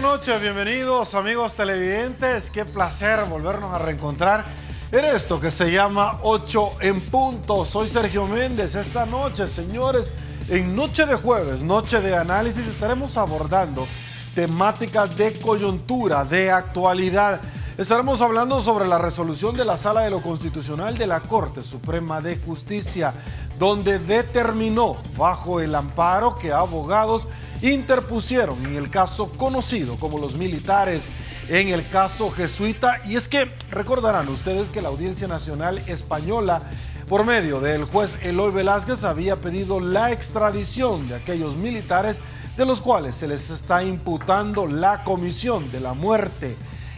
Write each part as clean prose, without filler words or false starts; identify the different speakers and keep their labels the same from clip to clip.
Speaker 1: noches, bienvenidos amigos televidentes. Qué placer volvernos a reencontrar en esto que se llama 8 en punto. Soy Sergio Méndez. Esta noche, señores, en Noche de Jueves, Noche de Análisis, estaremos abordando temáticas de coyuntura, de actualidad. Estaremos hablando sobre la resolución de la Sala de lo Constitucional de la Corte Suprema de Justicia, donde determinó, bajo el amparo que abogados interpusieron en el caso conocido como los militares, en el caso jesuita. Y es que recordarán ustedes que la Audiencia Nacional Española, por medio del juez Eloy Velázquez, había pedido la extradición de aquellos militares de los cuales se les está imputando la comisión de la muerte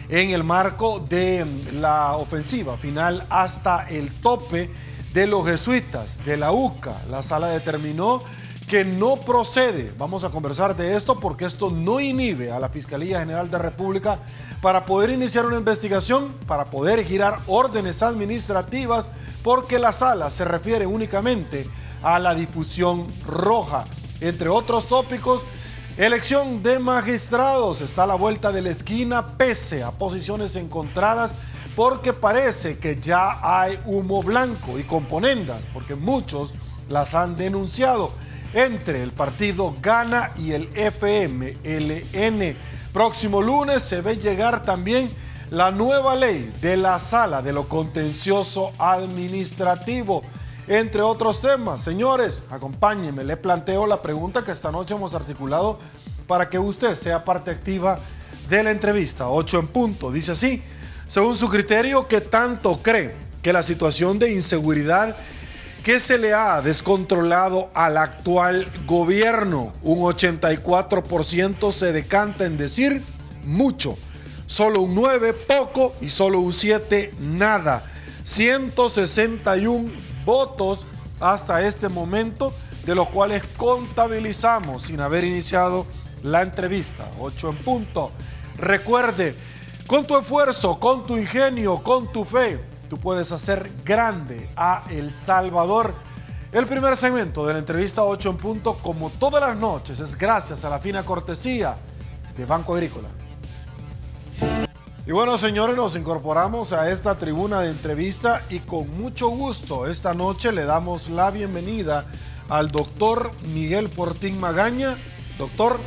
Speaker 1: en el marco de la ofensiva final hasta el tope de los jesuitas de la UCA. La sala determinó que no procede. Vamos a conversar de esto porque esto no inhibe a la Fiscalía General de la República para poder iniciar una investigación, para poder girar órdenes administrativas, porque la sala se refiere únicamente a la difusión roja. Entre otros tópicos, elección de magistrados está a la vuelta de la esquina pese a posiciones encontradas, porque parece que ya hay humo blanco y componendas, porque muchos las han denunciado, entre el partido Gana y el FMLN. Próximo lunes se ve llegar también la nueva ley de la Sala de lo Contencioso Administrativo, entre otros temas. Señores, acompáñenme, le planteo la pregunta que esta noche hemos articulado para que usted sea parte activa de la entrevista. 8 en punto, dice así: según su criterio, ¿qué tanto cree que la situación de inseguridad que se le ha descontrolado al actual gobierno? Un 84% se decanta en decir mucho, solo un 9% poco y solo un 7% nada. 161 votos hasta este momento, de los cuales contabilizamos sin haber iniciado la entrevista. 8 en punto. Recuerde, con tu esfuerzo, con tu ingenio, con tu fe, tú puedes hacer grande a El Salvador. El primer segmento de la entrevista 8 en punto, como todas las noches, es gracias a la fina cortesía de Banco Agrícola. Y bueno, señores, nos incorporamos a esta tribuna de entrevista y con mucho gusto esta noche le damos la bienvenida al doctor Miguel Fortín Magaña. Doctor,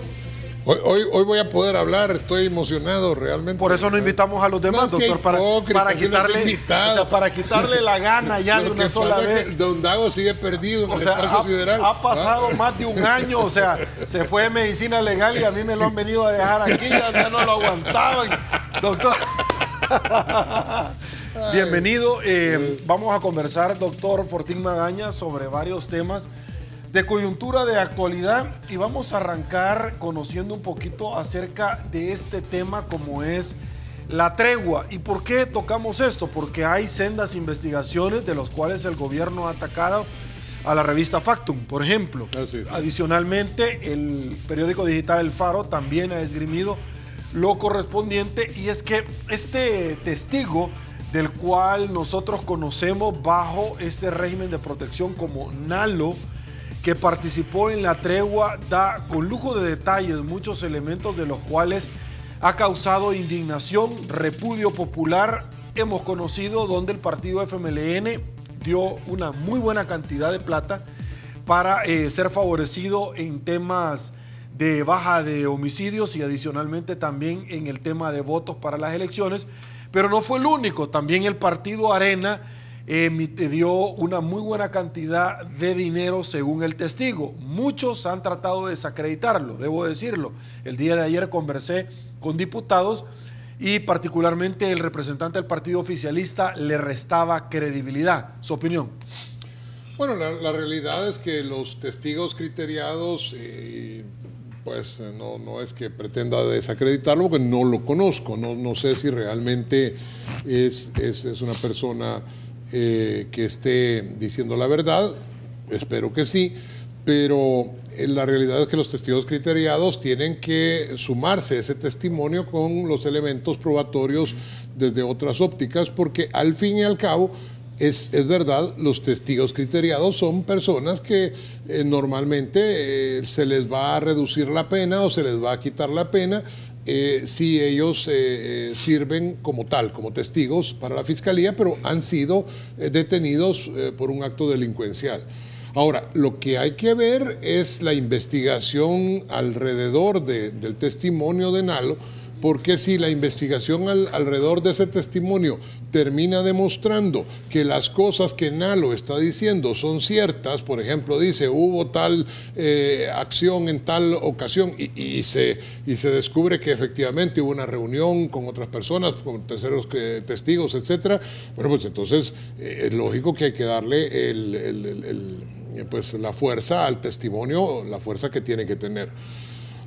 Speaker 2: Hoy voy a poder hablar, estoy emocionado realmente.
Speaker 1: por eso no invitamos a los demás,
Speaker 2: no,
Speaker 1: doctor, para quitarle la gana ya de una sola vez.
Speaker 2: Don Dago sigue perdido en el
Speaker 1: sea,
Speaker 2: espacio sideral.
Speaker 1: Ha pasado más de un año, o sea, se fue de medicina legal y a mí me lo han venido a dejar aquí, ya no lo aguantaban. Doctor, bienvenido. Vamos a conversar, doctor Fortín Magaña, sobre varios temas de coyuntura, de actualidad, y vamos a arrancar conociendo un poquito acerca de este tema, como es la tregua. ¿Y por qué tocamos esto? Porque hay sendas investigaciones de las cuales el gobierno ha atacado a la revista Factum, por ejemplo.
Speaker 2: Sí.
Speaker 1: Adicionalmente, el periódico digital El Faro también ha esgrimido lo correspondiente, y es que este testigo, del cual nosotros conocemos bajo este régimen de protección como Nalo, que participó en la tregua, da con lujo de detalles muchos elementos de los cuales ha causado indignación, repudio popular. Hemos conocido donde el partido FMLN dio una muy buena cantidad de plata para ser favorecido en temas de baja de homicidios y adicionalmente también en el tema de votos para las elecciones. Pero no fue el único, también el partido Arena dio una muy buena cantidad de dinero según el testigo. Muchos han tratado de desacreditarlo, debo decirlo. El día de ayer conversé con diputados y particularmente el representante del partido oficialista le restaba credibilidad. ¿Su opinión?
Speaker 2: Bueno, la realidad es que los testigos criteriados, pues no es que pretenda desacreditarlo, porque no lo conozco, no sé si realmente es una persona que esté diciendo la verdad. Espero que sí, pero la realidad es que los testigos criteriados tienen que sumarse a ese testimonio con los elementos probatorios desde otras ópticas, porque al fin y al cabo es verdad, los testigos criteriados son personas que normalmente se les va a reducir la pena o se les va a quitar la pena si ellos sirven como tal, como testigos para la fiscalía, pero han sido detenidos por un acto delincuencial. Ahora, lo que hay que ver es la investigación alrededor del testimonio de Nalo, porque si la investigación alrededor de ese testimonio termina demostrando que las cosas que Nalo está diciendo son ciertas, por ejemplo, dice hubo tal acción en tal ocasión y se descubre que efectivamente hubo una reunión con otras personas, con terceros testigos, etcétera, bueno, pues entonces es lógico que hay que darle pues la fuerza al testimonio, la fuerza que tiene que tener.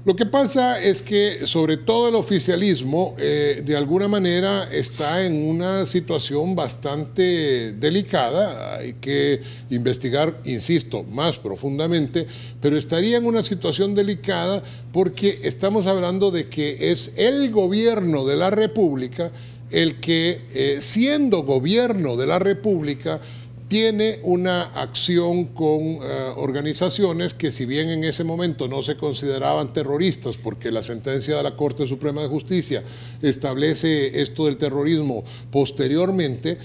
Speaker 2: Lo que pasa es que, sobre todo el oficialismo, de alguna manera está en una situación bastante delicada. Hay que investigar, insisto, más profundamente, pero estaría en una situación delicada porque estamos hablando de que es el gobierno de la República el que, siendo gobierno de la República, tiene una acción con organizaciones que, si bien en ese momento no se consideraban terroristas, porque la sentencia de la Corte Suprema de Justicia establece esto del terrorismo posteriormente,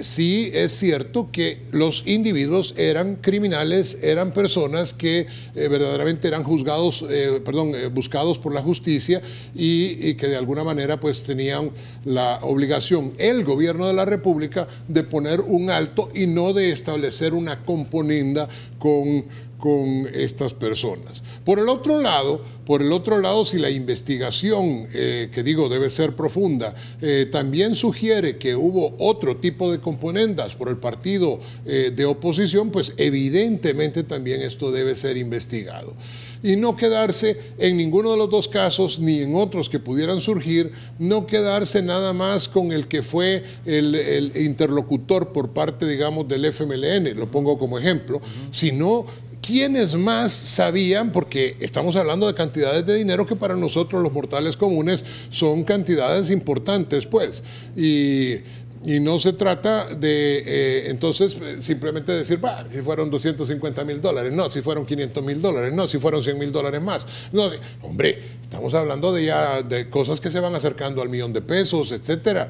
Speaker 2: sí es cierto que los individuos eran criminales, eran personas que verdaderamente eran buscados por la justicia y que de alguna manera pues tenían la obligación, el gobierno de la República, de poner un alto y no de establecer una componenda con estas personas. Por el otro lado, si la investigación, que digo debe ser profunda, también sugiere que hubo otro tipo de componendas por el partido de oposición, pues evidentemente también esto debe ser investigado. Y no quedarse en ninguno de los dos casos, ni en otros que pudieran surgir, no quedarse nada más con el que fue el interlocutor por parte, digamos, del FMLN, lo pongo como ejemplo, sino ¿quiénes más sabían? Porque estamos hablando de cantidades de dinero que para nosotros los mortales comunes son cantidades importantes, pues. Y no se trata de, entonces, simplemente decir, si fueron $250,000, no, si fueron $500,000, no, si fueron $100,000 más. No, hombre, estamos hablando de cosas que se van acercando al $1,000,000, etcétera,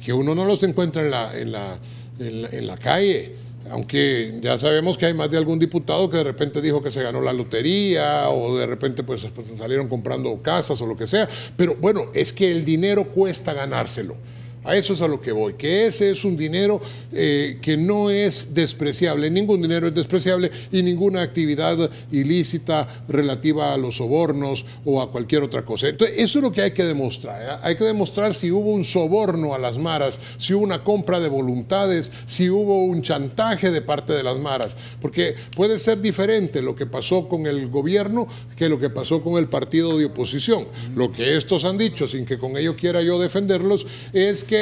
Speaker 2: que uno no los encuentra en la calle. Aunque ya sabemos que hay más de algún diputado que de repente dijo que se ganó la lotería o de repente pues salieron comprando casas o lo que sea. Pero bueno, es que el dinero cuesta ganárselo. A eso es a lo que voy, que ese es un dinero que no es despreciable, ningún dinero es despreciable y ninguna actividad ilícita relativa a los sobornos o a cualquier otra cosa. Entonces, eso es lo que hay que demostrar, ¿eh? Hay que demostrar si hubo un soborno a las maras, si hubo una compra de voluntades, si hubo un chantaje de parte de las maras, porque puede ser diferente lo que pasó con el gobierno que lo que pasó con el partido de oposición. Lo que estos han dicho, sin que con ello quiera yo defenderlos, es que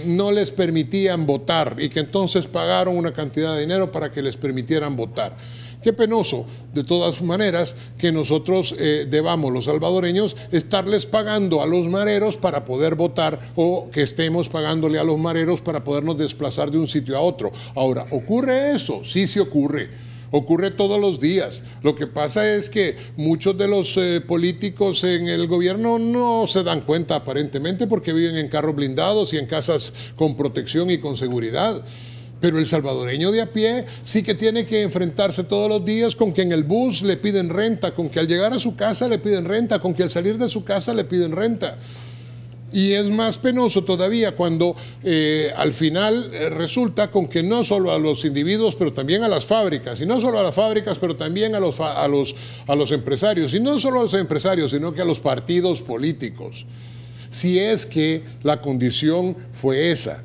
Speaker 2: no les permitían votar y que entonces pagaron una cantidad de dinero para que les permitieran votar. Qué penoso, de todas maneras, que nosotros debamos, los salvadoreños, estarles pagando a los mareros para poder votar o que estemos pagándole a los mareros para podernos desplazar de un sitio a otro. Ahora, ¿ocurre eso? Sí, sí ocurre. Ocurre todos los días. Lo que pasa es que muchos de los políticos en el gobierno no se dan cuenta aparentemente porque viven en carros blindados y en casas con protección y con seguridad. Pero el salvadoreño de a pie sí que tiene que enfrentarse todos los días con que en el bus le piden renta, con que al llegar a su casa le piden renta, con que al salir de su casa le piden renta. Y es más penoso todavía cuando al final resulta con que no solo a los individuos, pero también a las fábricas, y no solo a las fábricas, pero también a los empresarios, y no solo a los empresarios, sino que a los partidos políticos. Si es que la condición fue esa.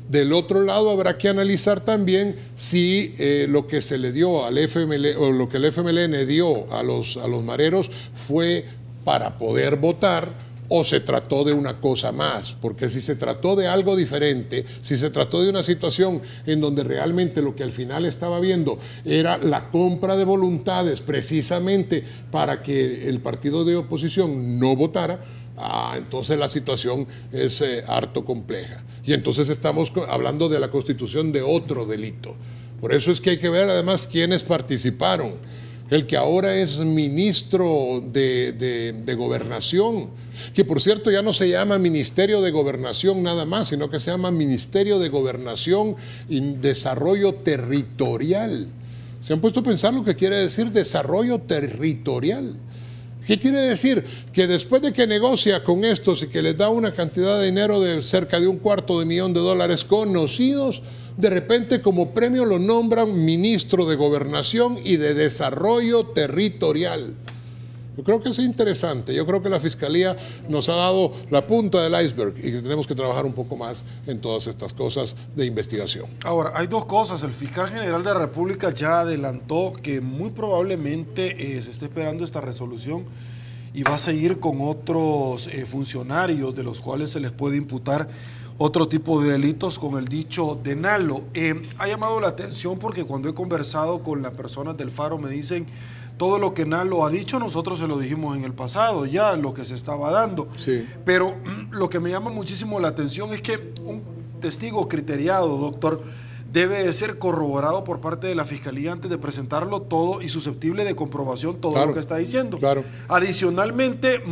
Speaker 2: Del otro lado habrá que analizar también si lo que se le dio al FMLN, o lo que el FMLN dio a los mareros fue para poder votar, o se trató de una cosa más, porque si se trató de algo diferente, si se trató de una situación en donde realmente lo que al final estaba viendo era la compra de voluntades precisamente para que el partido de oposición no votara, entonces la situación es harto compleja. Y entonces estamos hablando de la constitución de otro delito. Por eso es que hay que ver además quiénes participaron. el que ahora es ministro de Gobernación, que por cierto ya no se llama Ministerio de Gobernación nada más, sino que se llama Ministerio de Gobernación y Desarrollo Territorial. ¿Se han puesto a pensar lo que quiere decir desarrollo territorial? ¿Qué quiere decir? Que después de que negocia con estos y que les da una cantidad de dinero de cerca de $250,000 conocidos, de repente como premio lo nombran ministro de Gobernación y de Desarrollo Territorial. Yo creo que es interesante. Yo creo que la Fiscalía nos ha dado la punta del iceberg y que tenemos que trabajar un poco más en todas estas cosas de investigación.
Speaker 1: Ahora, hay dos cosas. El fiscal general de la República ya adelantó que muy probablemente se está esperando esta resolución y va a seguir con otros funcionarios de los cuales se les puede imputar otro tipo de delitos con el dicho de Nalo. Ha llamado la atención porque cuando he conversado con las personas del Faro me dicen todo lo que Nalo ha dicho, nosotros se lo dijimos en el pasado, ya lo que se estaba dando.
Speaker 2: Sí.
Speaker 1: Pero lo que me llama muchísimo la atención es que un testigo criteriado, doctor, debe de ser corroborado por parte de la Fiscalía antes de presentarlo todo y susceptible de comprobación todo lo que está diciendo.
Speaker 2: Claro.
Speaker 1: Adicionalmente,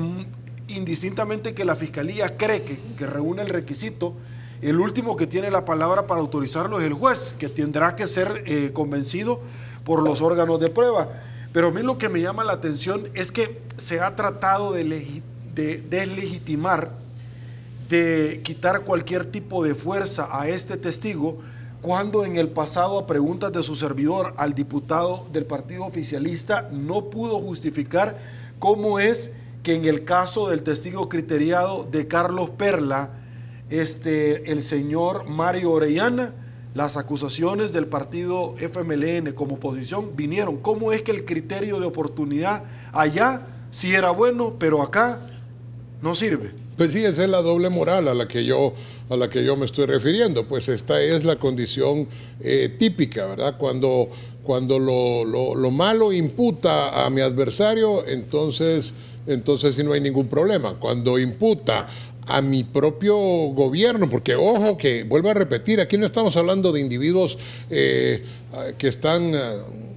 Speaker 1: indistintamente que la Fiscalía cree que reúne el requisito, el último que tiene la palabra para autorizarlo es el juez, que tendrá que ser convencido por los órganos de prueba. Pero a mí lo que me llama la atención es que se ha tratado de deslegitimar, de quitar cualquier tipo de fuerza a este testigo, cuando en el pasado, a preguntas de su servidor al diputado del partido oficialista, no pudo justificar cómo es que en el caso del testigo criteriado de Carlos Perla, el señor Mario Orellana, las acusaciones del partido FMLN como oposición vinieron. ¿Cómo es que el criterio de oportunidad allá sí era bueno, pero acá no sirve?
Speaker 2: Pues sí, esa es la doble moral a la que yo me estoy refiriendo. Pues esta es la condición típica, ¿verdad? Cuando lo malo imputa a mi adversario, entonces sí no hay ningún problema. Cuando imputa a mi propio gobierno, porque ojo que vuelvo a repetir, aquí no estamos hablando de individuos que están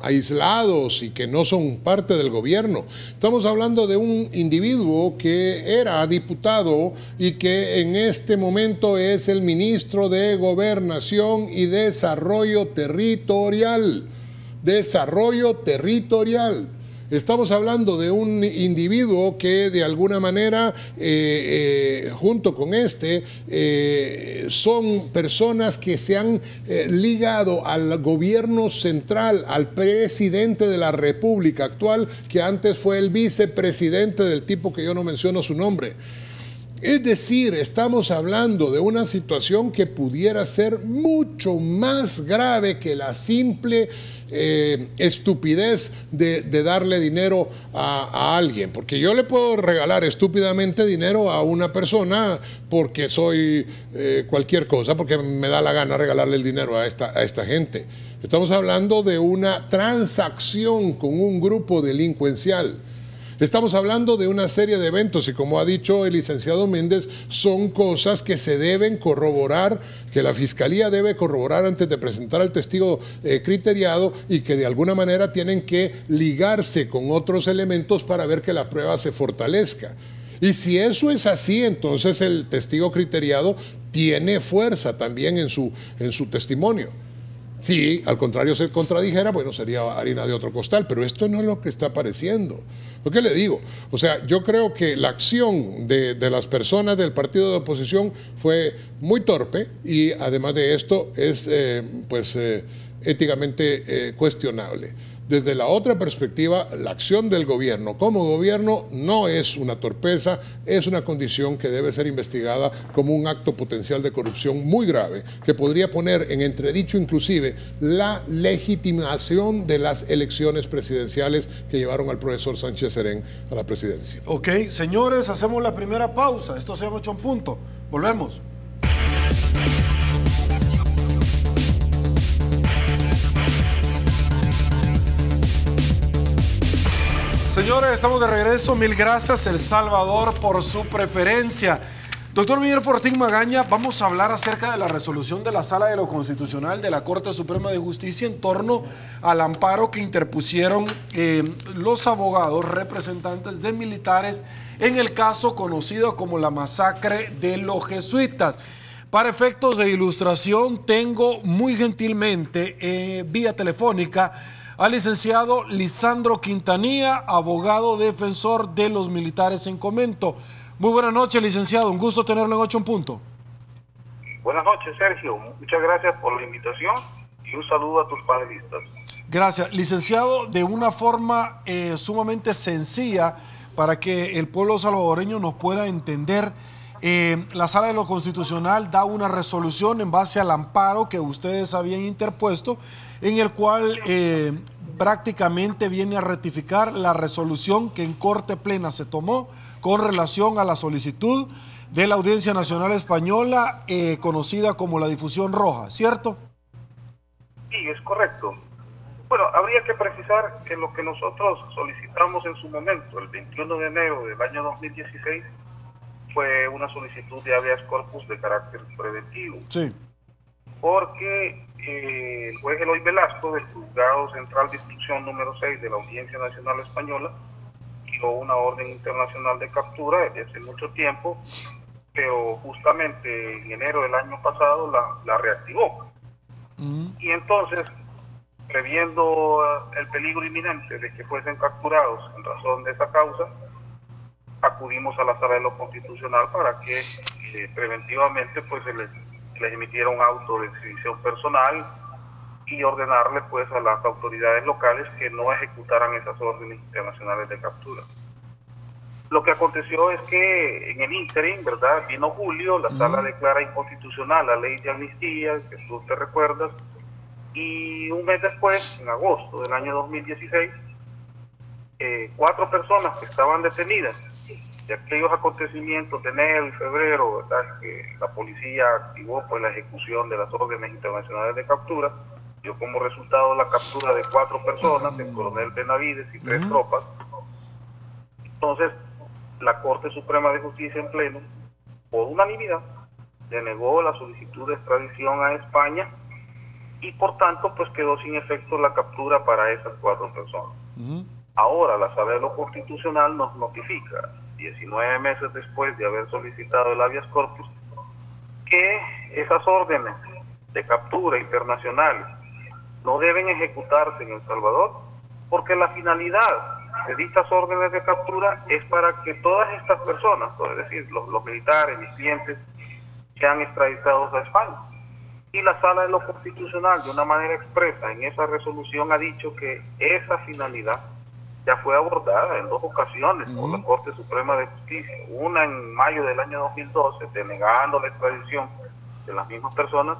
Speaker 2: aislados y que no son parte del gobierno. Estamos hablando de un individuo que era diputado y que en este momento es el ministro de Gobernación y Desarrollo Territorial. Desarrollo Territorial. Estamos hablando de un individuo que de alguna manera, junto con son personas que se han ligado al gobierno central, al presidente de la República actual, que antes fue el vicepresidente del tipo que yo no menciono su nombre. Es decir, estamos hablando de una situación que pudiera ser mucho más grave que la simple estupidez de darle dinero a alguien, porque yo le puedo regalar estúpidamente dinero a una persona porque soy cualquier cosa, porque me da la gana regalarle el dinero a esta gente. Estamos hablando de una transacción con un grupo delincuencial. Estamos hablando de una serie de eventos y, como ha dicho el licenciado Méndez, son cosas que se deben corroborar, que la Fiscalía debe corroborar antes de presentar al testigo criteriado y que de alguna manera tienen que ligarse con otros elementos para ver que la prueba se fortalezca. Y si eso es así, entonces el testigo criteriado tiene fuerza también en su testimonio. Si al contrario se contradijera, bueno, sería harina de otro costal, pero esto no es lo que está apareciendo. ¿Lo que le digo? O sea, yo creo que la acción de las personas del partido de oposición fue muy torpe y además de esto es éticamente cuestionable. Desde la otra perspectiva, la acción del gobierno como gobierno no es una torpeza, es una condición que debe ser investigada como un acto potencial de corrupción muy grave, que podría poner en entredicho inclusive la legitimación de las elecciones presidenciales que llevaron al profesor Sánchez Serén a la presidencia.
Speaker 1: Ok, señores, hacemos la primera pausa. Esto se llama 8 en punto. Volvemos. Señores, estamos de regreso. Mil gracias, El Salvador, por su preferencia. Doctor Miguel Fortín Magaña, vamos a hablar acerca de la resolución de la Sala de lo Constitucional de la Corte Suprema de Justicia en torno al amparo que interpusieron los abogados representantes de militares en el caso conocido como la masacre de los jesuitas. Para efectos de ilustración, tengo muy gentilmente vía telefónica al licenciado Lisandro Quintanilla, abogado defensor de los militares en Comento. Muy buenas noches, licenciado. Un gusto tenerlo en 8 en Punto.
Speaker 3: Buenas noches, Sergio. Muchas gracias por la invitación y un saludo a tus panelistas.
Speaker 1: Gracias. Licenciado, de una forma sumamente sencilla para que el pueblo salvadoreño nos pueda entender, la Sala de lo Constitucional da una resolución en base al amparo que ustedes habían interpuesto, en el cual prácticamente viene a rectificar la resolución que en Corte Plena se tomó con relación a la solicitud de la Audiencia Nacional Española, conocida como la difusión roja, ¿cierto?
Speaker 3: Sí, es correcto. Bueno, habría que precisar que lo que nosotros solicitamos en su momento, el 21 de enero del año 2016, fue una solicitud de habeas corpus de carácter preventivo.
Speaker 1: Sí.
Speaker 3: Porque el juez Eloy Velasco, del Juzgado Central de Instrucción número 6 de la Audiencia Nacional Española, dio una orden internacional de captura desde hace mucho tiempo, pero justamente en enero del año pasado la reactivó. Y entonces, previendo el peligro inminente de que fuesen capturados en razón de esa causa, acudimos a la Sala de lo Constitucional para que preventivamente pues se les emitiera un auto de exhibición personal y ordenarle pues a las autoridades locales que no ejecutaran esas órdenes internacionales de captura. Lo que aconteció es que en el ínterin, ¿verdad?, vino julio, la Sala declara inconstitucional la ley de amnistía, que tú te recuerdas, y un mes después, en agosto del año 2016, 4 personas que estaban detenidas de aquellos acontecimientos de enero y febrero, ¿verdad?, que la policía activó pues la ejecución de las órdenes internacionales de captura, dio como resultado la captura de 4 personas, el coronel Benavides y 3 tropas. Entonces, la Corte Suprema de Justicia en pleno, por unanimidad, denegó la solicitud de extradición a España y por tanto pues quedó sin efecto la captura para esas 4 personas. Ahora la Sala de lo Constitucional nos notifica, 19 meses después de haber solicitado el habeas corpus, que esas órdenes de captura internacionales no deben ejecutarse en El Salvador porque la finalidad de dichas órdenes de captura es para que todas estas personas, es decir, los militares, mis clientes, sean extraditados a España. Y la Sala de lo Constitucional, de una manera expresa en esa resolución, ha dicho que esa finalidad ya fue abordada en 2 ocasiones por la Corte Suprema de Justicia, una en mayo del año 2012, denegando la extradición de las mismas personas,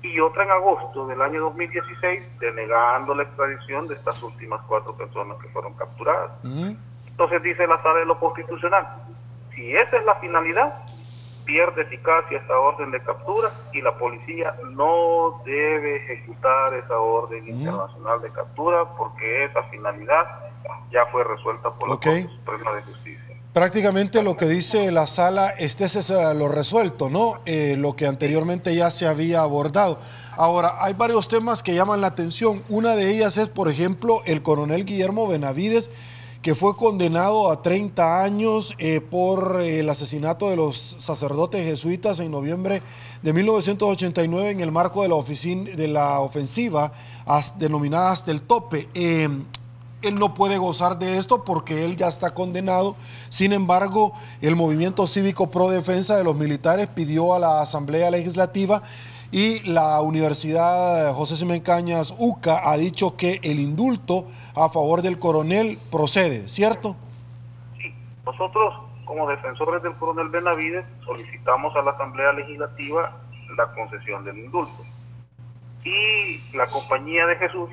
Speaker 3: y otra en agosto del año 2016, denegando la extradición de estas últimas 4 personas que fueron capturadas. Entonces dice la Sala de lo Constitucional, si esa es la finalidad, pierde eficacia esta orden de captura y la policía no debe ejecutar esa orden internacional de captura porque esa finalidad ya fue resuelta por la Corte Suprema de Justicia.
Speaker 1: Prácticamente lo que dice la sala, este es lo resuelto, ¿no? Lo que anteriormente ya se había abordado. Ahora, hay varios temas que llaman la atención. Una de ellas es, por ejemplo, el coronel Guillermo Benavides, que fue condenado a 30 años por el asesinato de los sacerdotes jesuitas en noviembre de 1989 en el marco de la ofensiva denominada Hasta el Tope. Él no puede gozar de esto porque él ya está condenado. Sin embargo, el Movimiento Cívico Pro Defensa de los Militares pidió a la Asamblea Legislativa y la Universidad José Simón Cañas UCA ha dicho que el indulto a favor del coronel procede, ¿cierto?
Speaker 3: Sí, nosotros como defensores del coronel Benavides solicitamos a la Asamblea Legislativa la concesión del indulto. Y la Compañía de Jesús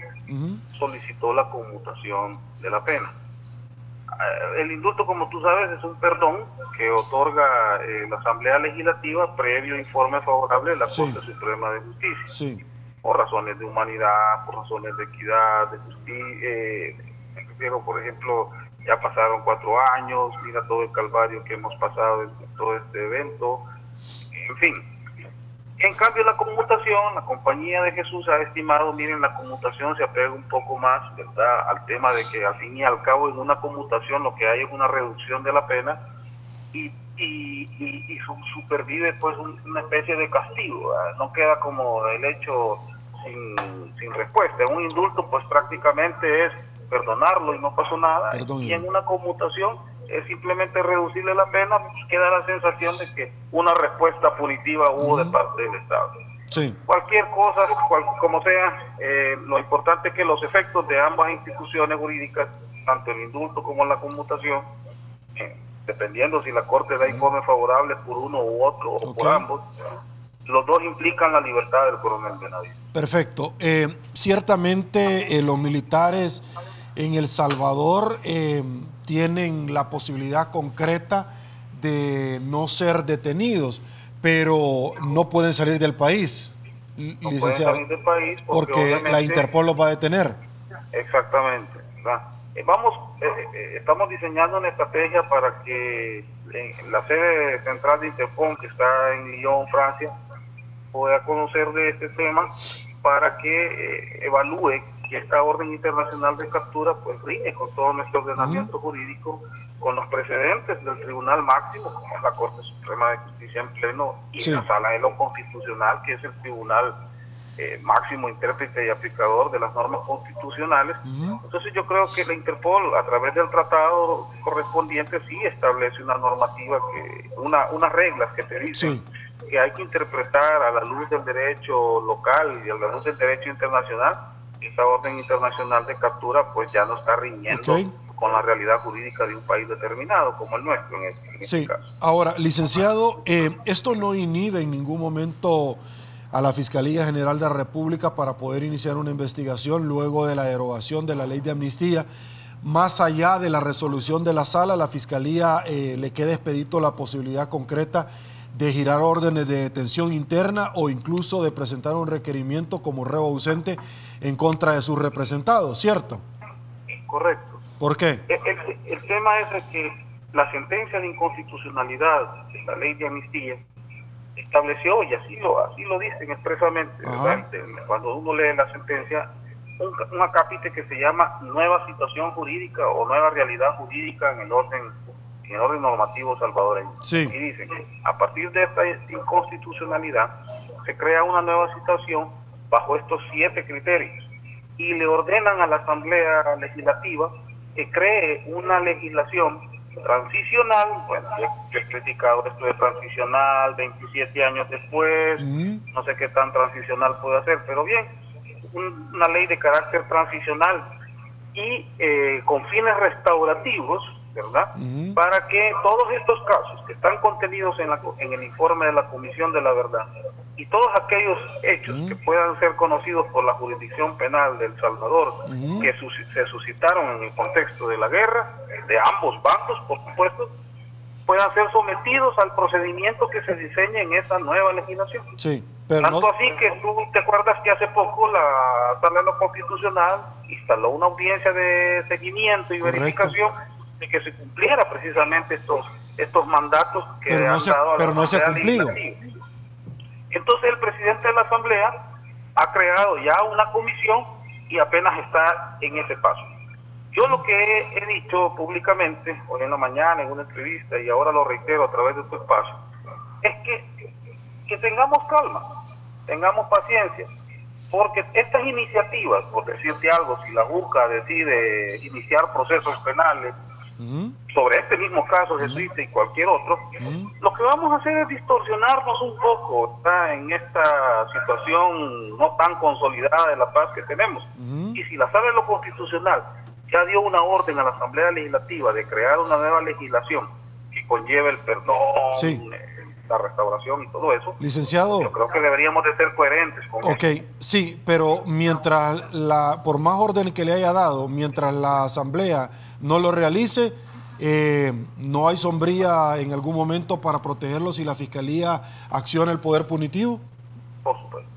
Speaker 3: solicitó la conmutación de la pena. El indulto, como tú sabes, es un perdón que otorga la Asamblea Legislativa previo informe favorable de la Corte Suprema de Justicia. Por razones de humanidad, por razones de equidad, de justicia. Me refiero, por ejemplo, ya pasaron 4 años, mira todo el calvario que hemos pasado en todo este evento, en fin. En cambio, la conmutación, la Compañía de Jesús ha estimado, miren, la conmutación se apega un poco más, ¿verdad?, al tema de que al fin y al cabo en una conmutación lo que hay es una reducción de la pena y supervive pues una especie de castigo, ¿verdad? No queda como el hecho sin respuesta. Un indulto pues prácticamente es perdonarlo y no pasó nada. Y en una conmutación es simplemente reducirle la pena y queda la sensación de que una respuesta punitiva hubo de parte del Estado.
Speaker 1: Sí.
Speaker 3: Cualquier cosa, como sea, lo importante es que los efectos de ambas instituciones jurídicas, tanto el indulto como la conmutación, dependiendo si la Corte da informe favorable por uno u otro o por ambos, los dos implican la libertad del coronel Benavides.
Speaker 1: Perfecto. Ciertamente los militares en El Salvador tienen la posibilidad concreta de no ser detenidos, pero no pueden salir del país,
Speaker 3: no pueden salir del país
Speaker 1: porque la Interpol los va a detener.
Speaker 3: Exactamente, ¿verdad? Estamos diseñando una estrategia para que la sede central de Interpol, que está en Lyon, Francia, pueda conocer de este tema para que evalúe que esta orden internacional de captura pues rige con todo nuestro ordenamiento jurídico, con los precedentes del Tribunal Máximo, como es la Corte Suprema de Justicia en pleno, y la Sala de lo Constitucional, que es el Tribunal máximo intérprete y aplicador de las normas constitucionales. Entonces yo creo que la Interpol, a través del tratado correspondiente, sí establece una normativa, unas reglas que te dicen que hay que interpretar a la luz del derecho local y a la luz del derecho internacional. Esta orden internacional de captura pues ya no está riñendo con la realidad jurídica de un país determinado como el nuestro en este caso.
Speaker 1: Ahora, licenciado, esto no inhibe en ningún momento a la Fiscalía General de la República para poder iniciar una investigación luego de la derogación de la ley de amnistía. Más allá de la resolución de la sala, la Fiscalía le queda expedito la posibilidad concreta de girar órdenes de detención interna o incluso de presentar un requerimiento como reo ausente en contra de sus representados, ¿cierto?
Speaker 3: Correcto.
Speaker 1: ¿Por qué?
Speaker 3: El tema es que la sentencia de inconstitucionalidad de la ley de amnistía estableció, y así lo dicen expresamente, cuando uno lee la sentencia, un acápite que se llama nueva situación jurídica o nueva realidad jurídica en el orden normativo salvadoreño. Y dicen que a partir de esta inconstitucionalidad se crea una nueva situación bajo estos 7 criterios y le ordenan a la Asamblea Legislativa que cree una legislación transicional. Bueno, yo he criticado esto de transicional 27 años después, no sé qué tan transicional puede ser, pero bien, una ley de carácter transicional y con fines restaurativos, ¿verdad? Para que todos estos casos que están contenidos en el informe de la Comisión de la Verdad y todos aquellos hechos que puedan ser conocidos por la jurisdicción penal de El Salvador, que se suscitaron en el contexto de la guerra, de ambos bandos, por supuesto, puedan ser sometidos al procedimiento que se diseñe en esa nueva legislación. Tanto así que tú te acuerdas que hace poco la Sala de lo Constitucional instaló una audiencia de seguimiento y verificación de que se cumpliera precisamente estos mandatos que han dado a la
Speaker 1: no se ha cumplido.
Speaker 3: Entonces el presidente de la Asamblea ha creado ya una comisión y apenas está en ese paso. Yo lo que he dicho públicamente, hoy en la mañana en una entrevista y ahora lo reitero a través de tu espacio, es que tengamos calma, tengamos paciencia, porque estas iniciativas, por decirte algo, si la JUCA decide iniciar procesos penales sobre este mismo caso jesuita y cualquier otro, lo que vamos a hacer es distorsionarnos un poco, ¿está?, en esta situación no tan consolidada de la paz que tenemos. Y si la Sala de lo Constitucional ya dio una orden a la Asamblea Legislativa de crear una nueva legislación que conlleve el perdón, la restauración y todo eso,
Speaker 1: licenciado,
Speaker 3: yo creo que deberíamos de ser coherentes con eso.
Speaker 1: Sí, pero mientras por más orden que le haya dado, mientras la Asamblea no lo realice, ¿no hay sombría en algún momento para protegerlos si la Fiscalía acciona el poder punitivo?
Speaker 3: Por supuesto.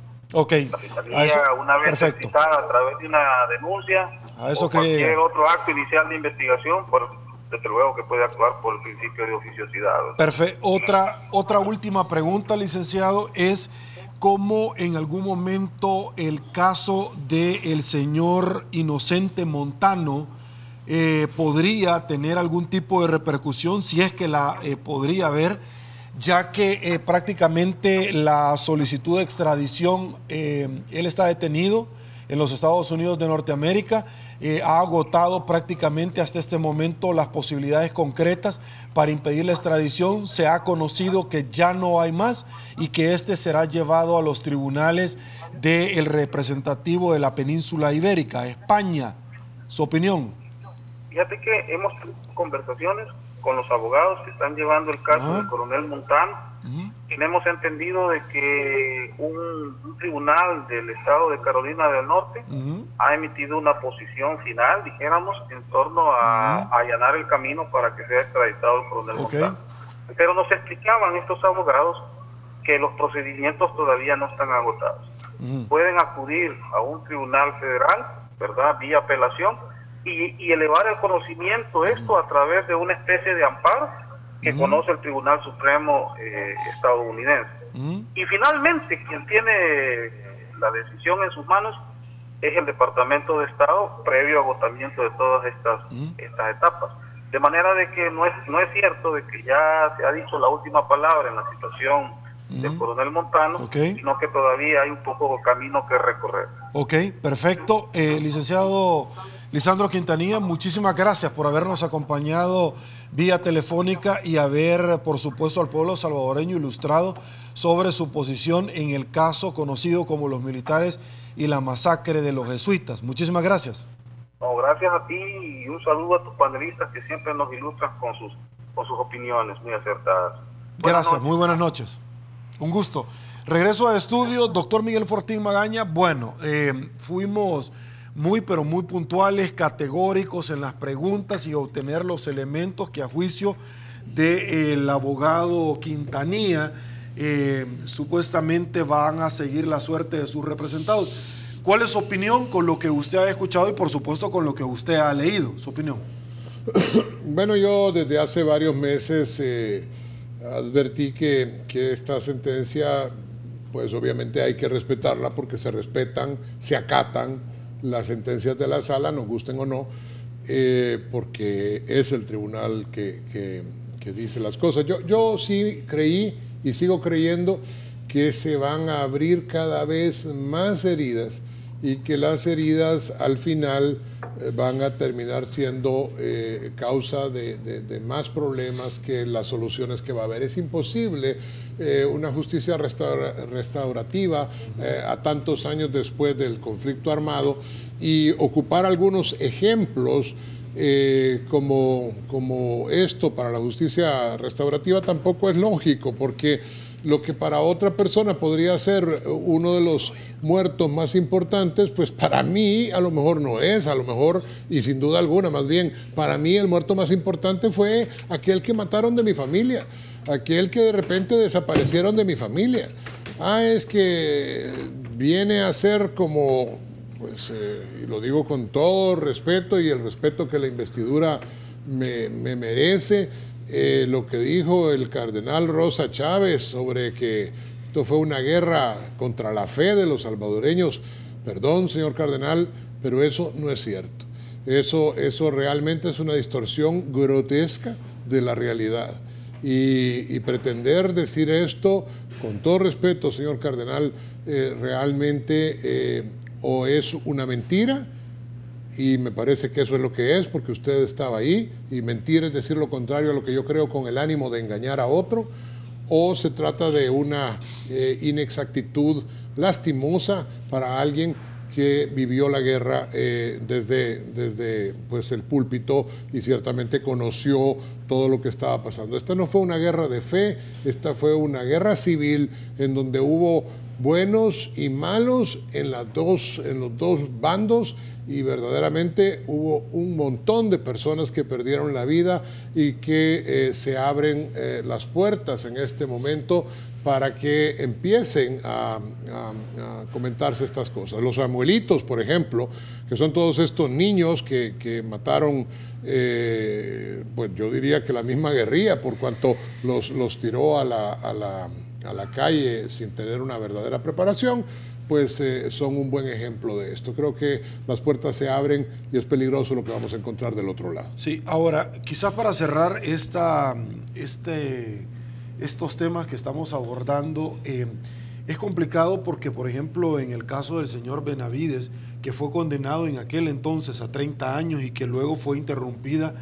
Speaker 3: La Fiscalía, una vez citada a través de una denuncia o cualquier otro acto inicial de investigación, desde luego que puede actuar por el principio de oficiosidad.
Speaker 1: Perfecto. Otra última pregunta, licenciado, es cómo en algún momento el caso del señor Inocente Montano podría tener algún tipo de repercusión, si es que la podría haber, ya que prácticamente la solicitud de extradición, él está detenido en los Estados Unidos de Norteamérica, ha agotado prácticamente hasta este momento las posibilidades concretas para impedir la extradición. Se ha conocido que ya no hay más y que este será llevado a los tribunales del representativo de la península ibérica, España. ¿Su opinión?
Speaker 3: Fíjate que hemos tenido conversaciones con los abogados que están llevando el caso del coronel Montano. Tenemos entendido de que un tribunal del estado de Carolina del Norte ha emitido una posición final, dijéramos, en torno a allanar el camino para que sea extraditado el coronel Montano. Pero nos explicaban estos abogados que los procedimientos todavía no están agotados. Pueden acudir a un tribunal federal, ¿verdad?, vía apelación, y elevar el conocimiento esto a través de una especie de amparo que conoce el Tribunal Supremo estadounidense. Y finalmente, quien tiene la decisión en sus manos es el Departamento de Estado, previo agotamiento de todas estas etapas. De manera de que no es cierto de que ya se ha dicho la última palabra en la situación del coronel Montano, sino que todavía hay un poco de camino que recorrer.
Speaker 1: Ok, perfecto. Licenciado Lisandro Quintanilla, muchísimas gracias por habernos acompañado vía telefónica y haber, por supuesto, al pueblo salvadoreño ilustrado sobre su posición en el caso conocido como los militares y la masacre de los jesuitas. Muchísimas gracias.
Speaker 3: No, gracias a ti y un saludo a tus panelistas que siempre nos ilustran con sus opiniones muy acertadas.
Speaker 1: Gracias, muy buenas noches. Un gusto. Regreso a estudio, doctor Miguel Fortín Magaña. Bueno, fuimos pero muy puntuales, categóricos en las preguntas y obtener los elementos que a juicio del abogado Quintanilla supuestamente van a seguir la suerte de sus representados. ¿Cuál es su opinión con lo que usted ha escuchado y por supuesto con lo que usted ha leído? ¿Su opinión?
Speaker 2: Bueno, yo desde hace varios meses advertí que esta sentencia, pues obviamente hay que respetarla porque se respetan, se acatan las sentencias de la sala, nos gusten o no, porque es el tribunal que dice las cosas. Yo sí creí y sigo creyendo que se van a abrir cada vez más heridas y que las heridas al final van a terminar siendo causa de más problemas que las soluciones que va a haber. Es imposible una justicia restaurativa a tantos años después del conflicto armado y ocupar algunos ejemplos como esto para la justicia restaurativa tampoco es lógico, porque lo que para otra persona podría ser uno de los muertos más importantes, pues para mí a lo mejor no es, a lo mejor, y sin duda alguna, más bien, para mí el muerto más importante fue aquel que mataron de mi familia, aquel que de repente desaparecieron de mi familia. Es que viene a ser como, pues, y lo digo con todo respeto y el respeto que la investidura me merece, lo que dijo el cardenal Rosa Chávez sobre que esto fue una guerra contra la fe de los salvadoreños. Perdón, señor cardenal, pero eso no es cierto. Eso realmente es una distorsión grotesca de la realidad. Y pretender decir esto, con todo respeto, señor cardenal, realmente o es una mentira, y me parece que eso es lo que es, porque usted estaba ahí, y mentir es decir lo contrario a lo que yo creo con el ánimo de engañar a otro, o se trata de una inexactitud lastimosa para alguien que vivió la guerra desde pues, el púlpito y ciertamente conoció todo lo que estaba pasando. Esta no fue una guerra de fe, esta fue una guerra civil en donde hubo buenos y malos en los dos bandos, y verdaderamente hubo un montón de personas que perdieron la vida y que se abren las puertas en este momento para que empiecen a comentarse estas cosas. Los Samuelitos, por ejemplo, que son todos estos niños que mataron pues yo diría que la misma guerrilla, por cuanto los tiró a la calle sin tener una verdadera preparación, pues son un buen ejemplo de esto. Creo que las puertas se abren y es peligroso lo que vamos a encontrar del otro lado.
Speaker 1: Sí, ahora, quizás para cerrar estos temas que estamos abordando, es complicado porque, por ejemplo, en el caso del señor Benavides, que fue condenado en aquel entonces a 30 años y que luego fue interrumpida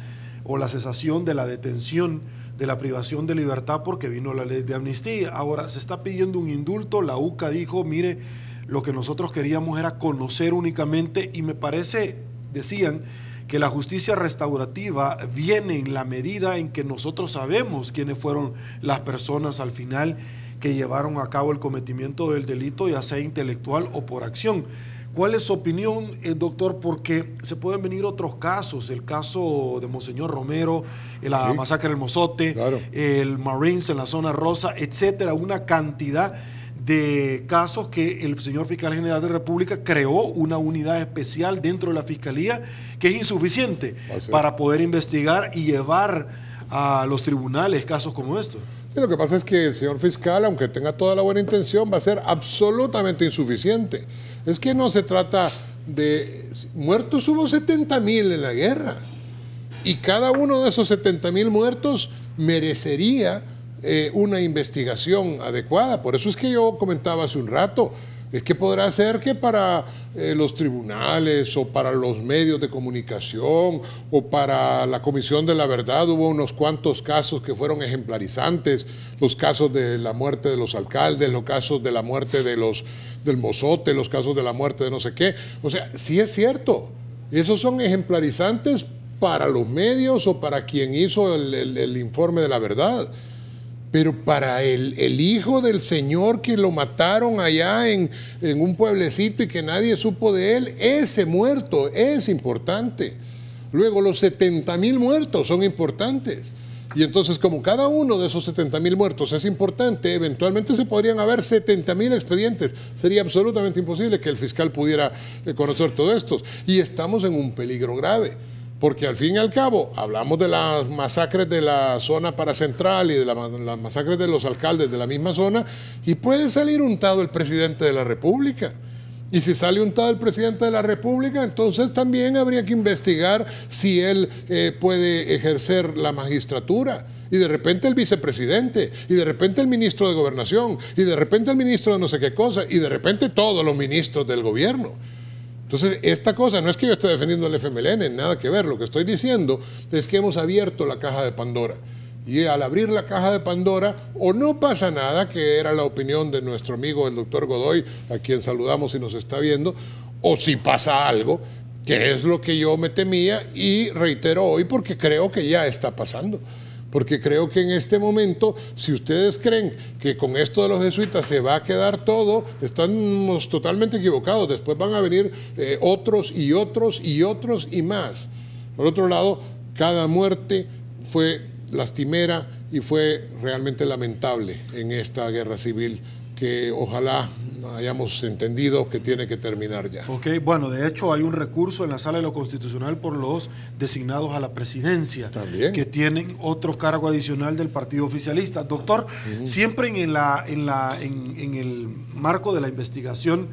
Speaker 1: o la cesación de la detención, de la privación de libertad porque vino la ley de amnistía. Ahora se está pidiendo un indulto, la UCA dijo, mire, lo que nosotros queríamos era conocer únicamente, y me parece, decían, que la justicia restaurativa viene en la medida en que nosotros sabemos quiénes fueron las personas al final que llevaron a cabo el cometimiento del delito, ya sea intelectual o por acción. ¿Cuál es su opinión, doctor? Porque se pueden venir otros casos, el caso de Monseñor Romero, la masacre del Mozote, claro, el Marines en la zona rosa, etcétera, una cantidad de casos que el señor fiscal general de la República creó una unidad especial dentro de la Fiscalía que es insuficiente para poder investigar y llevar a los tribunales casos como estos.
Speaker 2: Sí, lo que pasa es que el señor fiscal, aunque tenga toda la buena intención, va a ser absolutamente insuficiente. Es que no se trata de... Muertos hubo 70,000 en la guerra. Y cada uno de esos 70,000 muertos merecería una investigación adecuada. Por eso es que yo comentaba hace un rato, es que podrá ser que para los tribunales o para los medios de comunicación o para la Comisión de la Verdad hubo unos cuantos casos que fueron ejemplarizantes, los casos de la muerte de los alcaldes, los casos de la muerte de del Mozote, los casos de la muerte de no sé qué. O sea, sí es cierto, esos son ejemplarizantes para los medios o para quien hizo el informe de la verdad. Pero para el hijo del señor que lo mataron allá en un pueblecito y que nadie supo de él, ese muerto es importante. Luego los 70,000 muertos son importantes. Y entonces como cada uno de esos 70,000 muertos es importante, eventualmente se podrían haber 70,000 expedientes. Sería absolutamente imposible que el fiscal pudiera conocer todo esto. Y estamos en un peligro grave. Porque al fin y al cabo, hablamos de las masacres de la zona paracentral y de las masacres de los alcaldes de la misma zona, y puede salir untado el presidente de la República. Y si sale untado el presidente de la República, entonces también habría que investigar si él puede ejercer la magistratura. Y de repente el vicepresidente, y de repente el ministro de Gobernación, y de repente el ministro de no sé qué cosa, y de repente todos los ministros del gobierno. Entonces, esta cosa, no es que yo esté defendiendo el FMLN, nada que ver. Lo que estoy diciendo es que hemos abierto la caja de Pandora. Y al abrir la caja de Pandora, o no pasa nada, que era la opinión de nuestro amigo el doctor Godoy, a quien saludamos y nos está viendo, o si pasa algo, que es lo que yo me temía y reitero hoy porque creo que ya está pasando. Porque creo que en este momento, si ustedes creen que con esto de los jesuitas se va a quedar todo, estamos totalmente equivocados. Después van a venir otros y otros y otros y más. Por otro lado, cada muerte fue lastimera y fue realmente lamentable en esta guerra civil que ojalá hayamos entendido que tiene que terminar ya.
Speaker 1: Ok, bueno, de hecho hay un recurso en la Sala de lo Constitucional por los designados a la presidencia, también, que tienen otro cargo adicional del partido oficialista. Doctor, siempre en el marco de la investigación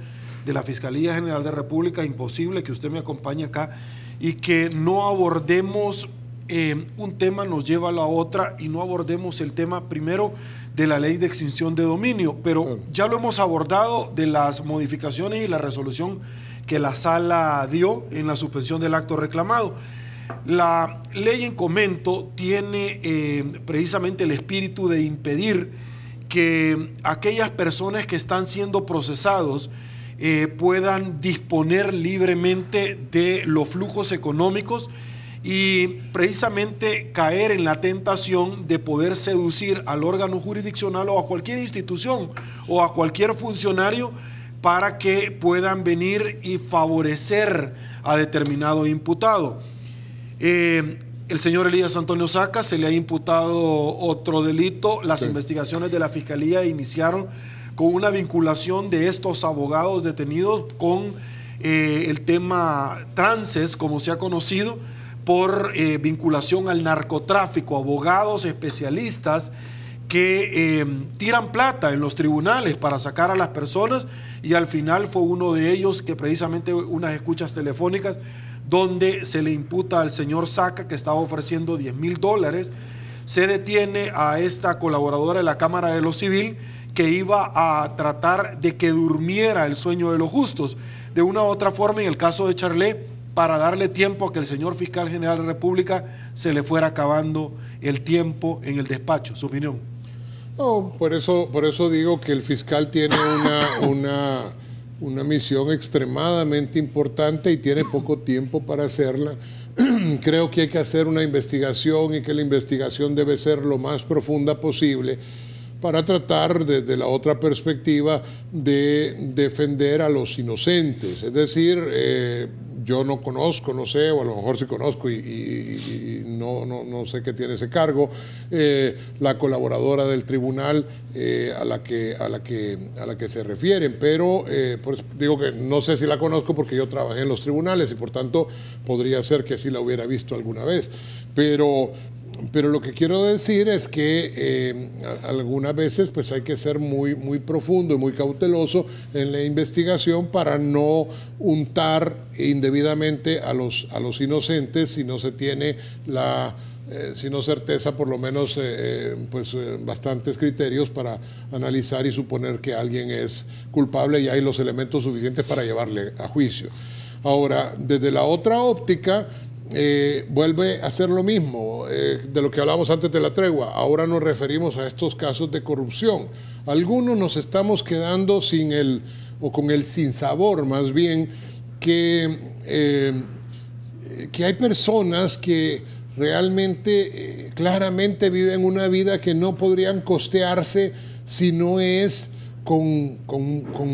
Speaker 1: de la Fiscalía General de la República, imposible que usted me acompañe acá y que no abordemos un tema nos lleva a la otra y no abordemos el tema primero de la ley de extinción de dominio, pero ya lo hemos abordado de las modificaciones y la resolución que la sala dio en la suspensión del acto reclamado. La ley en comento tiene precisamente el espíritu de impedir que aquellas personas que están siendo procesados puedan disponer libremente de los flujos económicos y precisamente caer en la tentación de poder seducir al órgano jurisdiccional o a cualquier institución o a cualquier funcionario para que puedan venir y favorecer a determinado imputado. El señor Elías Antonio Saca se le ha imputado otro delito. Las investigaciones de la Fiscalía iniciaron con una vinculación de estos abogados detenidos con el tema trances, como se ha conocido, por vinculación al narcotráfico, abogados especialistas que tiran plata en los tribunales para sacar a las personas, y al final fue uno de ellos que precisamente unas escuchas telefónicas donde se le imputa al señor Saca que estaba ofreciendo $10,000. Se detiene a esta colaboradora de la Cámara de lo Civil que iba a tratar de que durmiera el sueño de los justos. De una u otra forma, en el caso de Charlé, para darle tiempo a que el señor fiscal general de la República se le fuera acabando el tiempo en el despacho. ¿Su opinión?
Speaker 2: No, por eso digo que el fiscal tiene una misión extremadamente importante y tiene poco tiempo para hacerla. Creo que hay que hacer una investigación y que la investigación debe ser lo más profunda posible para tratar desde la otra perspectiva de defender a los inocentes. Es decir, yo no conozco, no sé, o a lo mejor sí conozco y no sé qué tiene ese cargo, la colaboradora del tribunal a la que se refieren, pero pues digo que no sé si la conozco porque yo trabajé en los tribunales y por tanto podría ser que sí la hubiera visto alguna vez, pero lo que quiero decir es que algunas veces pues hay que ser muy profundo y muy cauteloso en la investigación para no untar indebidamente a los inocentes si no se tiene sino certeza, por lo menos bastantes criterios para analizar y suponer que alguien es culpable y hay los elementos suficientes para llevarle a juicio. Ahora, desde la otra óptica, vuelve a hacer lo mismo de lo que hablábamos antes de la tregua. Ahora nos referimos a estos casos de corrupción. Algunos nos estamos quedando con el sinsabor, más bien, que hay personas que realmente, claramente viven una vida que no podrían costearse si no es con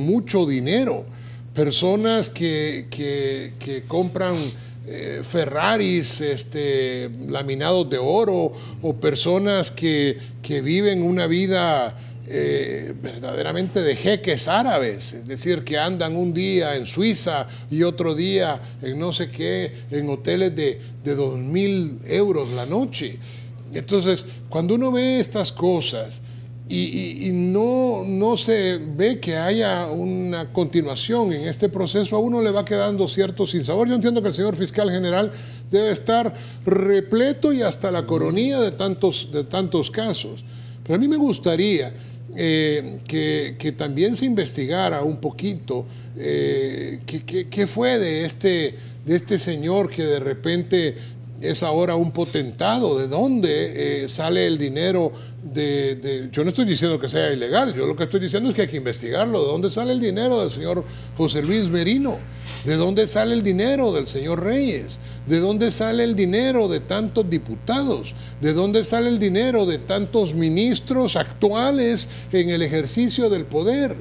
Speaker 2: mucho dinero. Personas que compran Ferraris laminados de oro, o personas que viven una vida verdaderamente de jeques árabes, es decir, que andan un día en Suiza y otro día en no sé qué, en hoteles de 2.000 euros la noche. Entonces, cuando uno ve estas cosas y no se ve que haya una continuación en este proceso, a uno le va quedando cierto sinsabor. Yo entiendo que el señor fiscal general debe estar repleto y hasta la coronilla de tantos casos, pero a mí me gustaría que también se investigara un poquito qué fue de este señor que de repente es ahora un potentado. ¿De dónde sale el dinero? Yo no estoy diciendo que sea ilegal, yo lo que estoy diciendo es que hay que investigarlo. ¿De dónde sale el dinero del señor José Luis Merino? ¿De dónde sale el dinero del señor Reyes? ¿De dónde sale el dinero de tantos diputados? ¿De dónde sale el dinero de tantos ministros actuales en el ejercicio del poder?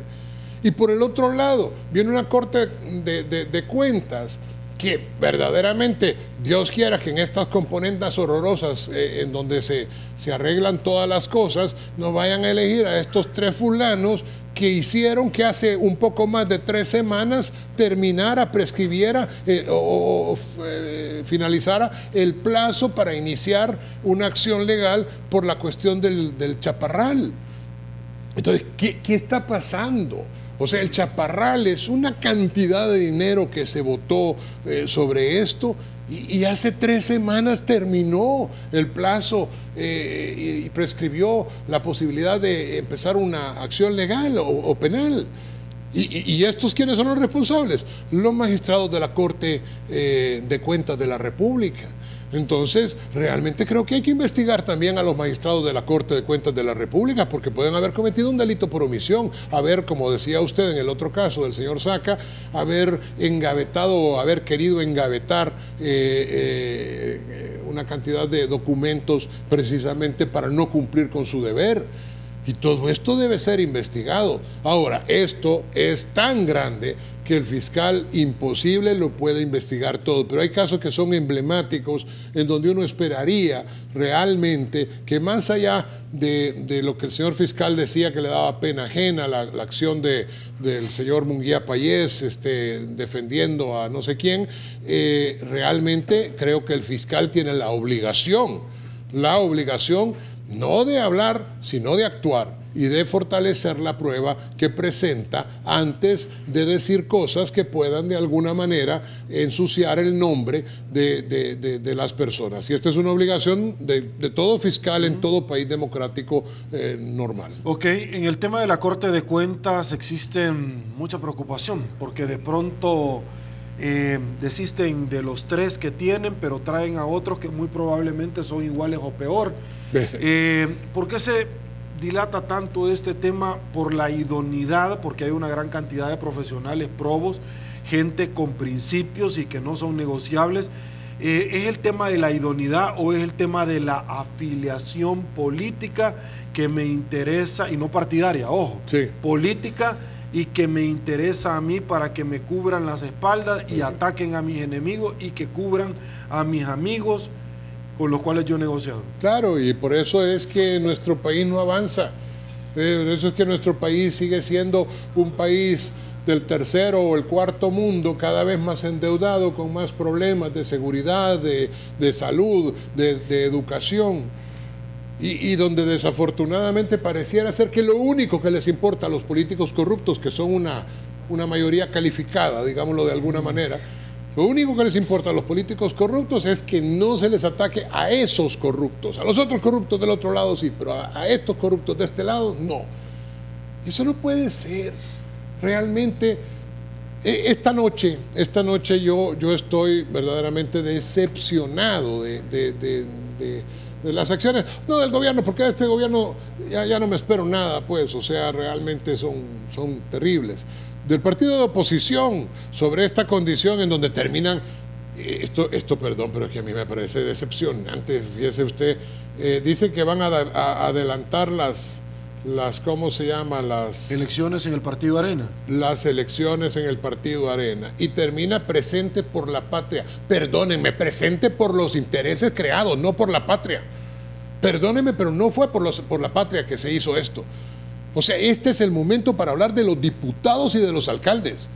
Speaker 2: Y por el otro lado, viene una Corte de Cuentas que verdaderamente, Dios quiera que en estas componendas horrorosas en donde se arreglan todas las cosas, no vayan a elegir a estos 3 fulanos que hicieron que hace un poco más de 3 semanas terminara, prescribiera finalizara el plazo para iniciar una acción legal por la cuestión del chaparral. Entonces, ¿qué está pasando? O sea, el chaparral es una cantidad de dinero que se votó sobre esto y hace 3 semanas terminó el plazo y prescribió la posibilidad de empezar una acción legal o penal. ¿Y estos quiénes son los responsables? Los magistrados de la Corte de Cuentas de la República. Entonces, realmente creo que hay que investigar también a los magistrados de la Corte de Cuentas de la República, porque pueden haber cometido un delito por omisión, haber, como decía usted en el otro caso del señor Saca, haber engavetado o haber querido engavetar una cantidad de documentos precisamente para no cumplir con su deber. Y todo esto debe ser investigado. Ahora, esto es tan grande que el fiscal imposible lo puede investigar todo, pero hay casos que son emblemáticos en donde uno esperaría realmente que más allá de lo que el señor fiscal decía que le daba pena ajena, la acción del señor Munguía Payés defendiendo a no sé quién, realmente creo que el fiscal tiene la obligación no de hablar, sino de actuar y de fortalecer la prueba que presenta antes de decir cosas que puedan de alguna manera ensuciar el nombre de las personas. Y esta es una obligación de todo fiscal en todo país democrático normal.
Speaker 1: Ok, en el tema de la Corte de Cuentas existe mucha preocupación, porque de pronto desisten de los 3 que tienen, pero traen a otros que muy probablemente son iguales o peor. ¿Por qué se dilata tanto este tema? Por la idoneidad, porque hay una gran cantidad de profesionales probos, gente con principios y que no son negociables. ¿Es el tema de la idoneidad o es el tema de la afiliación política que me interesa, y no partidaria, ojo,
Speaker 2: sí,
Speaker 1: política, y que me interesa a mí para que me cubran las espaldas y ataquen a mis enemigos y que cubran a mis amigos con los cuales yo he negociado?
Speaker 2: Claro, y por eso es que nuestro país no avanza. Por eso es que nuestro país sigue siendo un país del tercero o el cuarto mundo, cada vez más endeudado, con más problemas de seguridad, de salud, de educación, y donde desafortunadamente pareciera ser que lo único que les importa a los políticos corruptos, que son una mayoría calificada, digámoslo de alguna manera, lo único que les importa a los políticos corruptos es que no se les ataque a esos corruptos. A los otros corruptos del otro lado sí, pero a estos corruptos de este lado no. Y eso no puede ser. Realmente, esta noche yo estoy verdaderamente decepcionado de las acciones, no del gobierno, porque de este gobierno ya no me espero nada, pues, o sea, realmente son terribles. Del partido de oposición sobre esta condición en donde terminan, esto perdón, pero es que a mí me parece decepcionante. Fíjese usted, dice que van a adelantar las ¿cómo se llama? Las
Speaker 1: elecciones en el Partido Arena.
Speaker 2: Las elecciones en el Partido Arena. Y termina presente por la patria. Perdónenme, presente por los intereses creados, no por la patria. Perdónenme, pero no fue por la patria que se hizo esto. O sea, este es el momento para hablar de los diputados y de los alcaldes.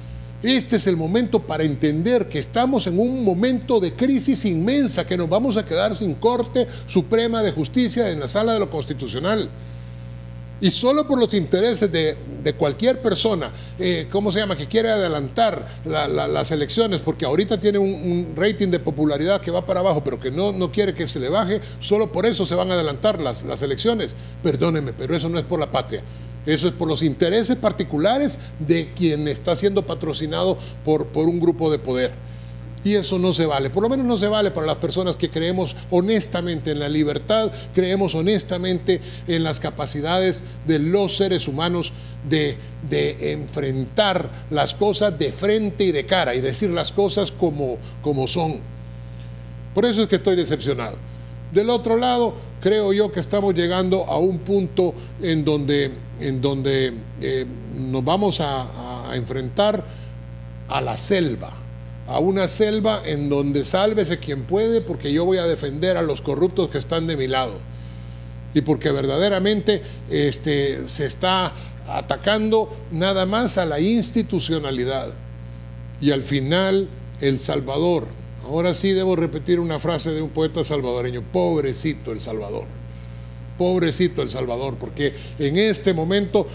Speaker 2: Este es el momento para entender que estamos en un momento de crisis inmensa, que nos vamos a quedar sin Corte Suprema de Justicia en la Sala de lo Constitucional. Y solo por los intereses de cualquier persona, ¿cómo se llama?, que quiere adelantar las elecciones, porque ahorita tiene un rating de popularidad que va para abajo, pero que no quiere que se le baje, solo por eso se van a adelantar las elecciones. Perdónenme, pero eso no es por la patria. Eso es por los intereses particulares de quien está siendo patrocinado por un grupo de poder. Y eso no se vale, por lo menos no se vale para las personas que creemos honestamente en la libertad, creemos honestamente en las capacidades de los seres humanos de enfrentar las cosas de frente y de cara y decir las cosas como son. Por eso es que estoy decepcionado. Del otro lado, creo yo que estamos llegando a un punto en donde nos vamos a enfrentar a la selva. A una selva en donde sálvese quien puede, porque yo voy a defender a los corruptos que están de mi lado. Y porque verdaderamente se está atacando nada más a la institucionalidad. Y al final, El Salvador. Ahora sí debo repetir una frase de un poeta salvadoreño: pobrecito El Salvador. Pobrecito El Salvador, porque en este momento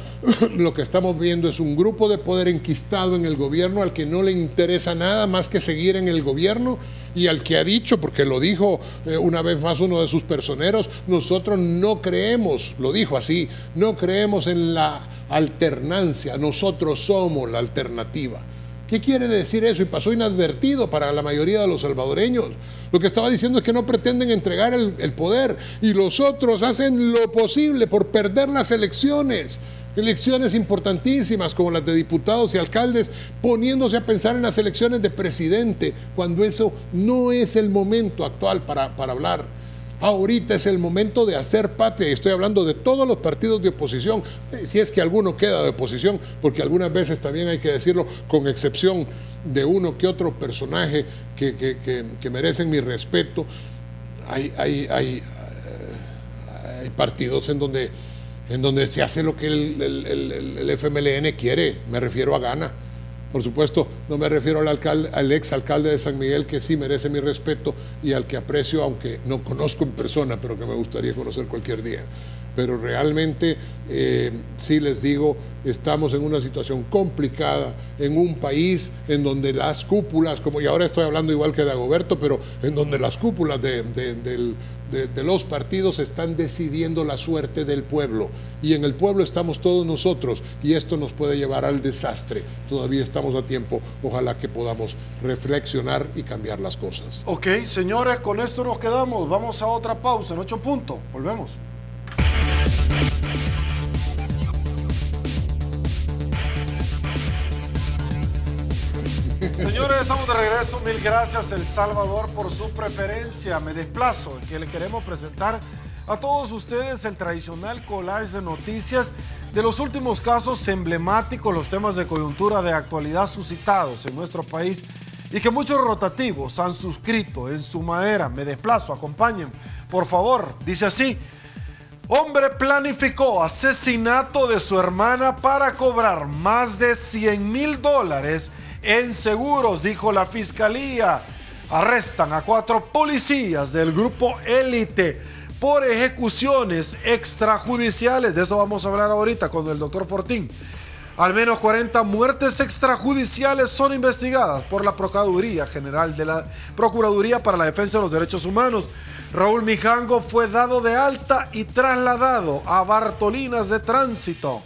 Speaker 2: lo que estamos viendo es un grupo de poder enquistado en el gobierno al que no le interesa nada más que seguir en el gobierno, y al que ha dicho, porque lo dijo una vez más uno de sus personeros, nosotros no creemos, lo dijo así, no creemos en la alternancia, nosotros somos la alternativa. ¿Qué quiere decir eso? Y pasó inadvertido para la mayoría de los salvadoreños. Lo que estaba diciendo es que no pretenden entregar el poder, y los otros hacen lo posible por perder las elecciones. Elecciones importantísimas como las de diputados y alcaldes, poniéndose a pensar en las elecciones de presidente, cuando eso no es el momento actual para hablar. ahorita es el momento de hacer patria. Y estoy hablando de todos los partidos de oposición, si es que alguno queda de oposición, porque algunas veces también hay que decirlo, con excepción de uno que otro personaje que merecen mi respeto. Hay partidos en donde se hace lo que el FMLN quiere. Me refiero a Gana. Por supuesto, no me refiero al exalcalde de San Miguel, que sí merece mi respeto y al que aprecio, aunque no conozco en persona, pero que me gustaría conocer cualquier día. Pero realmente, sí les digo, estamos en una situación complicada, en un país en donde las cúpulas, y ahora estoy hablando igual que de Dagoberto, pero en donde las cúpulas de los partidos están decidiendo la suerte del pueblo. Y en el pueblo estamos todos nosotros, y esto nos puede llevar al desastre. Todavía estamos a tiempo. Ojalá que podamos reflexionar y cambiar las cosas.
Speaker 1: Ok, señores, con esto nos quedamos. Vamos a otra pausa en 8 puntos. Volvemos. Señores, estamos de regreso. Mil gracias, El Salvador, por su preferencia. Me desplazo, que le queremos presentar a todos ustedes el tradicional collage de noticias de los últimos casos emblemáticos, los temas de coyuntura de actualidad suscitados en nuestro país y que muchos rotativos han suscrito en su manera. Me desplazo, acompañen, por favor. Dice así: hombre planificó asesinato de su hermana para cobrar más de $100,000 en seguros, dijo la fiscalía. Arrestan a 4 policías del grupo Élite por ejecuciones extrajudiciales. De esto vamos a hablar ahorita con el doctor Fortín. Al menos 40 muertes extrajudiciales son investigadas por la Procuraduría General de la Procuraduría para la Defensa de los Derechos Humanos. Raúl Mijango fue dado de alta y trasladado a Bartolinas de Tránsito.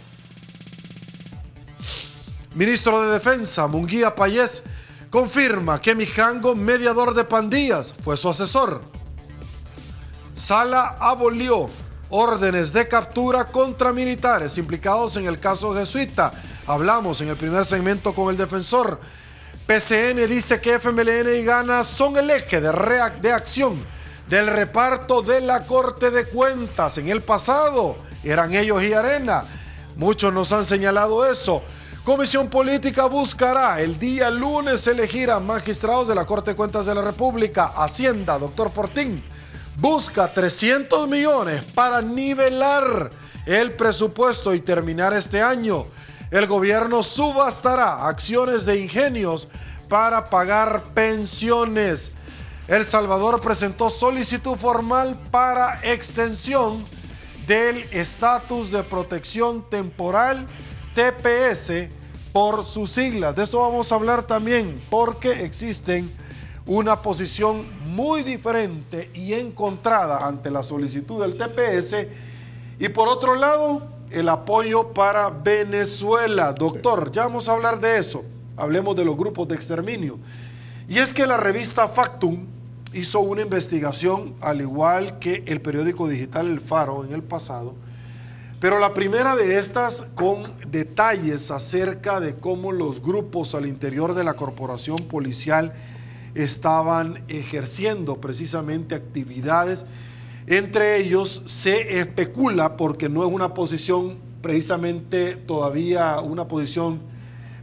Speaker 1: Ministro de Defensa, Munguía Payés, confirma que Mijango, mediador de pandillas, fue su asesor. Sala abolió órdenes de captura contra militares implicados en el caso jesuita. Hablamos en el primer segmento con el defensor. PCN dice que FMLN y Gana son el eje de acción del reparto de la Corte de Cuentas. En el pasado eran ellos y Arena. Muchos nos han señalado eso. Comisión Política buscará el día lunes elegir a magistrados de la Corte de Cuentas de la República. Hacienda, doctor Fortín, busca 300 millones para nivelar el presupuesto y terminar este año. El gobierno subastará acciones de ingenios para pagar pensiones. El Salvador presentó solicitud formal para extensión del estatus de protección temporal TPS por sus siglas. De esto vamos a hablar también porque existen una posición muy diferente y encontrada ante la solicitud del TPS y por otro lado el apoyo para Venezuela. Doctor, ya vamos a hablar de eso. Hablemos de los grupos de exterminio. Y es que la revista Factum hizo una investigación, al igual que el periódico digital El Faro en el pasado, pero la primera de estas con detalles acerca de cómo los grupos al interior de la corporación policial estaban ejerciendo precisamente actividades. Entre ellos se especula, porque no es una posición precisamente todavía una posición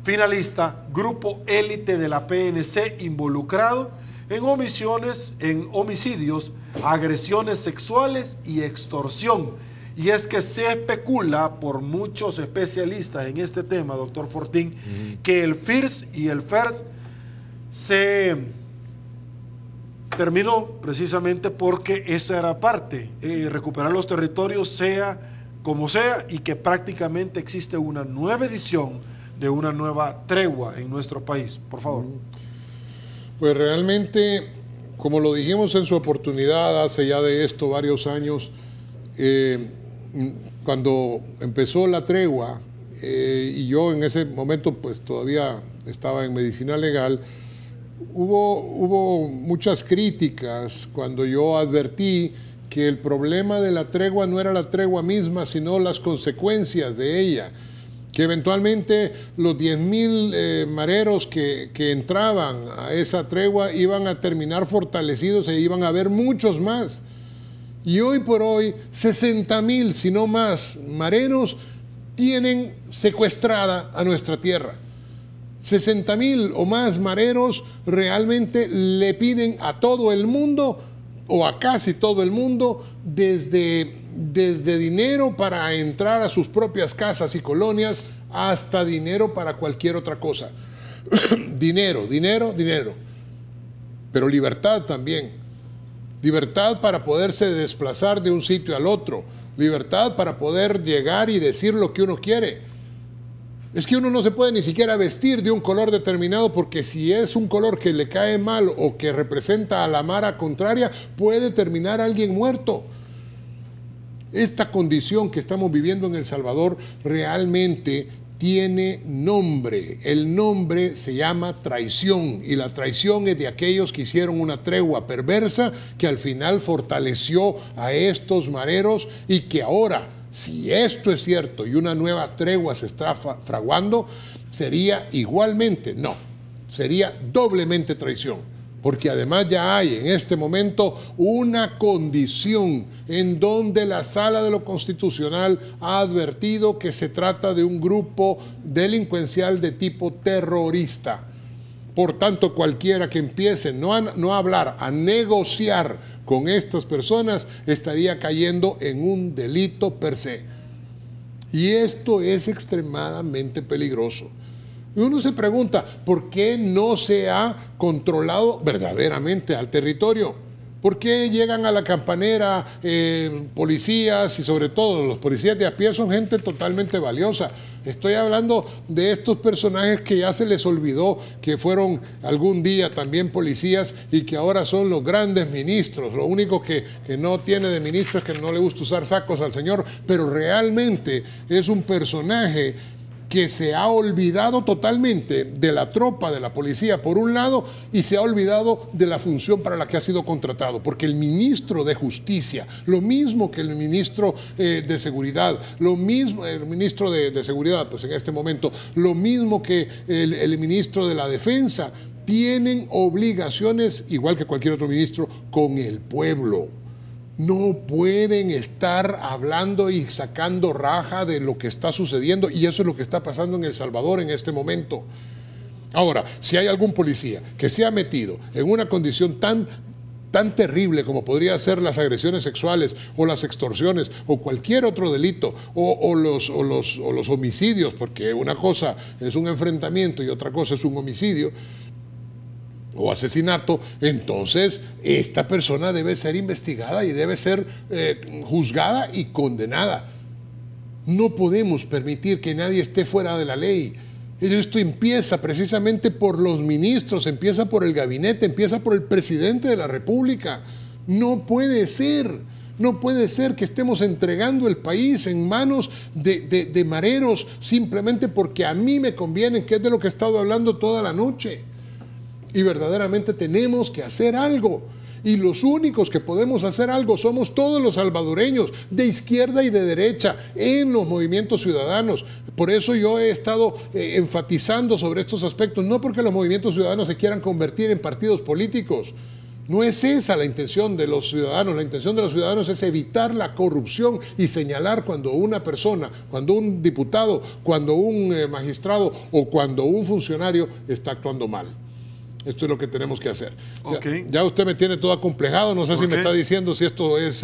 Speaker 1: finalista, grupo élite de la PNC involucrado en omisiones, en homicidios, agresiones sexuales y extorsión. Y es que se especula por muchos especialistas en este tema, doctor Fortín, que el FIRS y el FERS se terminó precisamente porque esa era parte, recuperar los territorios sea como sea, y que prácticamente existe una nueva edición de una nueva tregua en nuestro país. Por favor.
Speaker 2: Pues realmente, como lo dijimos en su oportunidad hace ya de esto varios años, cuando empezó la tregua, y yo en ese momento pues todavía estaba en medicina legal, hubo muchas críticas cuando yo advertí que el problema de la tregua no era la tregua misma, sino las consecuencias de ella, que eventualmente los 10,000 mareros que entraban a esa tregua iban a terminar fortalecidos e iban a haber muchos más. Y hoy por hoy, 60,000, si no más, mareros tienen secuestrada a nuestra tierra. 60,000 o más mareros realmente le piden a todo el mundo, o a casi todo el mundo, desde dinero para entrar a sus propias casas y colonias, hasta dinero para cualquier otra cosa. Dinero, dinero, dinero. Pero libertad también. Libertad para poderse desplazar de un sitio al otro. Libertad para poder llegar y decir lo que uno quiere. Es que uno no se puede ni siquiera vestir de un color determinado, porque si es un color que le cae mal o que representa a la mara contraria, puede terminar alguien muerto. Esta condición que estamos viviendo en El Salvador realmente tiene nombre. El nombre se llama traición, y la traición es de aquellos que hicieron una tregua perversa que al final fortaleció a estos mareros, y que ahora, si esto es cierto y una nueva tregua se está fraguando, sería igualmente, no, sería doblemente traición. Porque además ya hay en este momento una condición en donde la Sala de lo Constitucional ha advertido que se trata de un grupo delincuencial de tipo terrorista. Por tanto, cualquiera que empiece no a hablar, a negociar con estas personas, estaría cayendo en un delito per se. Y esto es extremadamente peligroso. Y uno se pregunta, ¿por qué no se ha controlado verdaderamente al territorio? ¿Por qué llegan a la campanera policías, y sobre todo los policías de a pie son gente totalmente valiosa? Estoy hablando de estos personajes que ya se les olvidó que fueron algún día también policías y que ahora son los grandes ministros. Lo único que no tiene de ministro es que no le gusta usar sacos al señor, pero realmente es un personaje que se ha olvidado totalmente de la tropa, de la policía, por un lado, y se ha olvidado de la función para la que ha sido contratado, porque el ministro de Justicia, lo mismo que el ministro de Seguridad, lo mismo, el ministro de Seguridad, pues en este momento, lo mismo que el ministro de la Defensa, tienen obligaciones, igual que cualquier otro ministro, con el pueblo. No pueden estar hablando y sacando raja de lo que está sucediendo, y eso es lo que está pasando en El Salvador en este momento. Ahora, si hay algún policía que se ha metido en una condición tan terrible como podría ser las agresiones sexuales o las extorsiones o cualquier otro delito o los homicidios, porque una cosa es un enfrentamiento y otra cosa es un homicidio o asesinato, entonces esta persona debe ser investigada y debe ser juzgada y condenada. No podemos permitir que nadie esté fuera de la ley. Esto empieza precisamente por los ministros, empieza por el gabinete, empieza por el presidente de la República. No puede ser que estemos entregando el país en manos de mareros simplemente porque a mí me conviene, que es de lo que he estado hablando toda la noche. Y verdaderamente tenemos que hacer algo. Y los únicos que podemos hacer algo somos todos los salvadoreños, de izquierda y de derecha, en los movimientos ciudadanos. Por eso yo he estado enfatizando sobre estos aspectos, no porque los movimientos ciudadanos se quieran convertir en partidos políticos. No es esa la intención de los ciudadanos. La intención de los ciudadanos es evitar la corrupción y señalar cuando una persona, cuando un diputado, cuando un magistrado o cuando un funcionario está actuando mal. Esto es lo que tenemos que hacer.
Speaker 1: Okay.
Speaker 2: Ya usted me tiene todo acomplejado, no sé si me está diciendo si esto es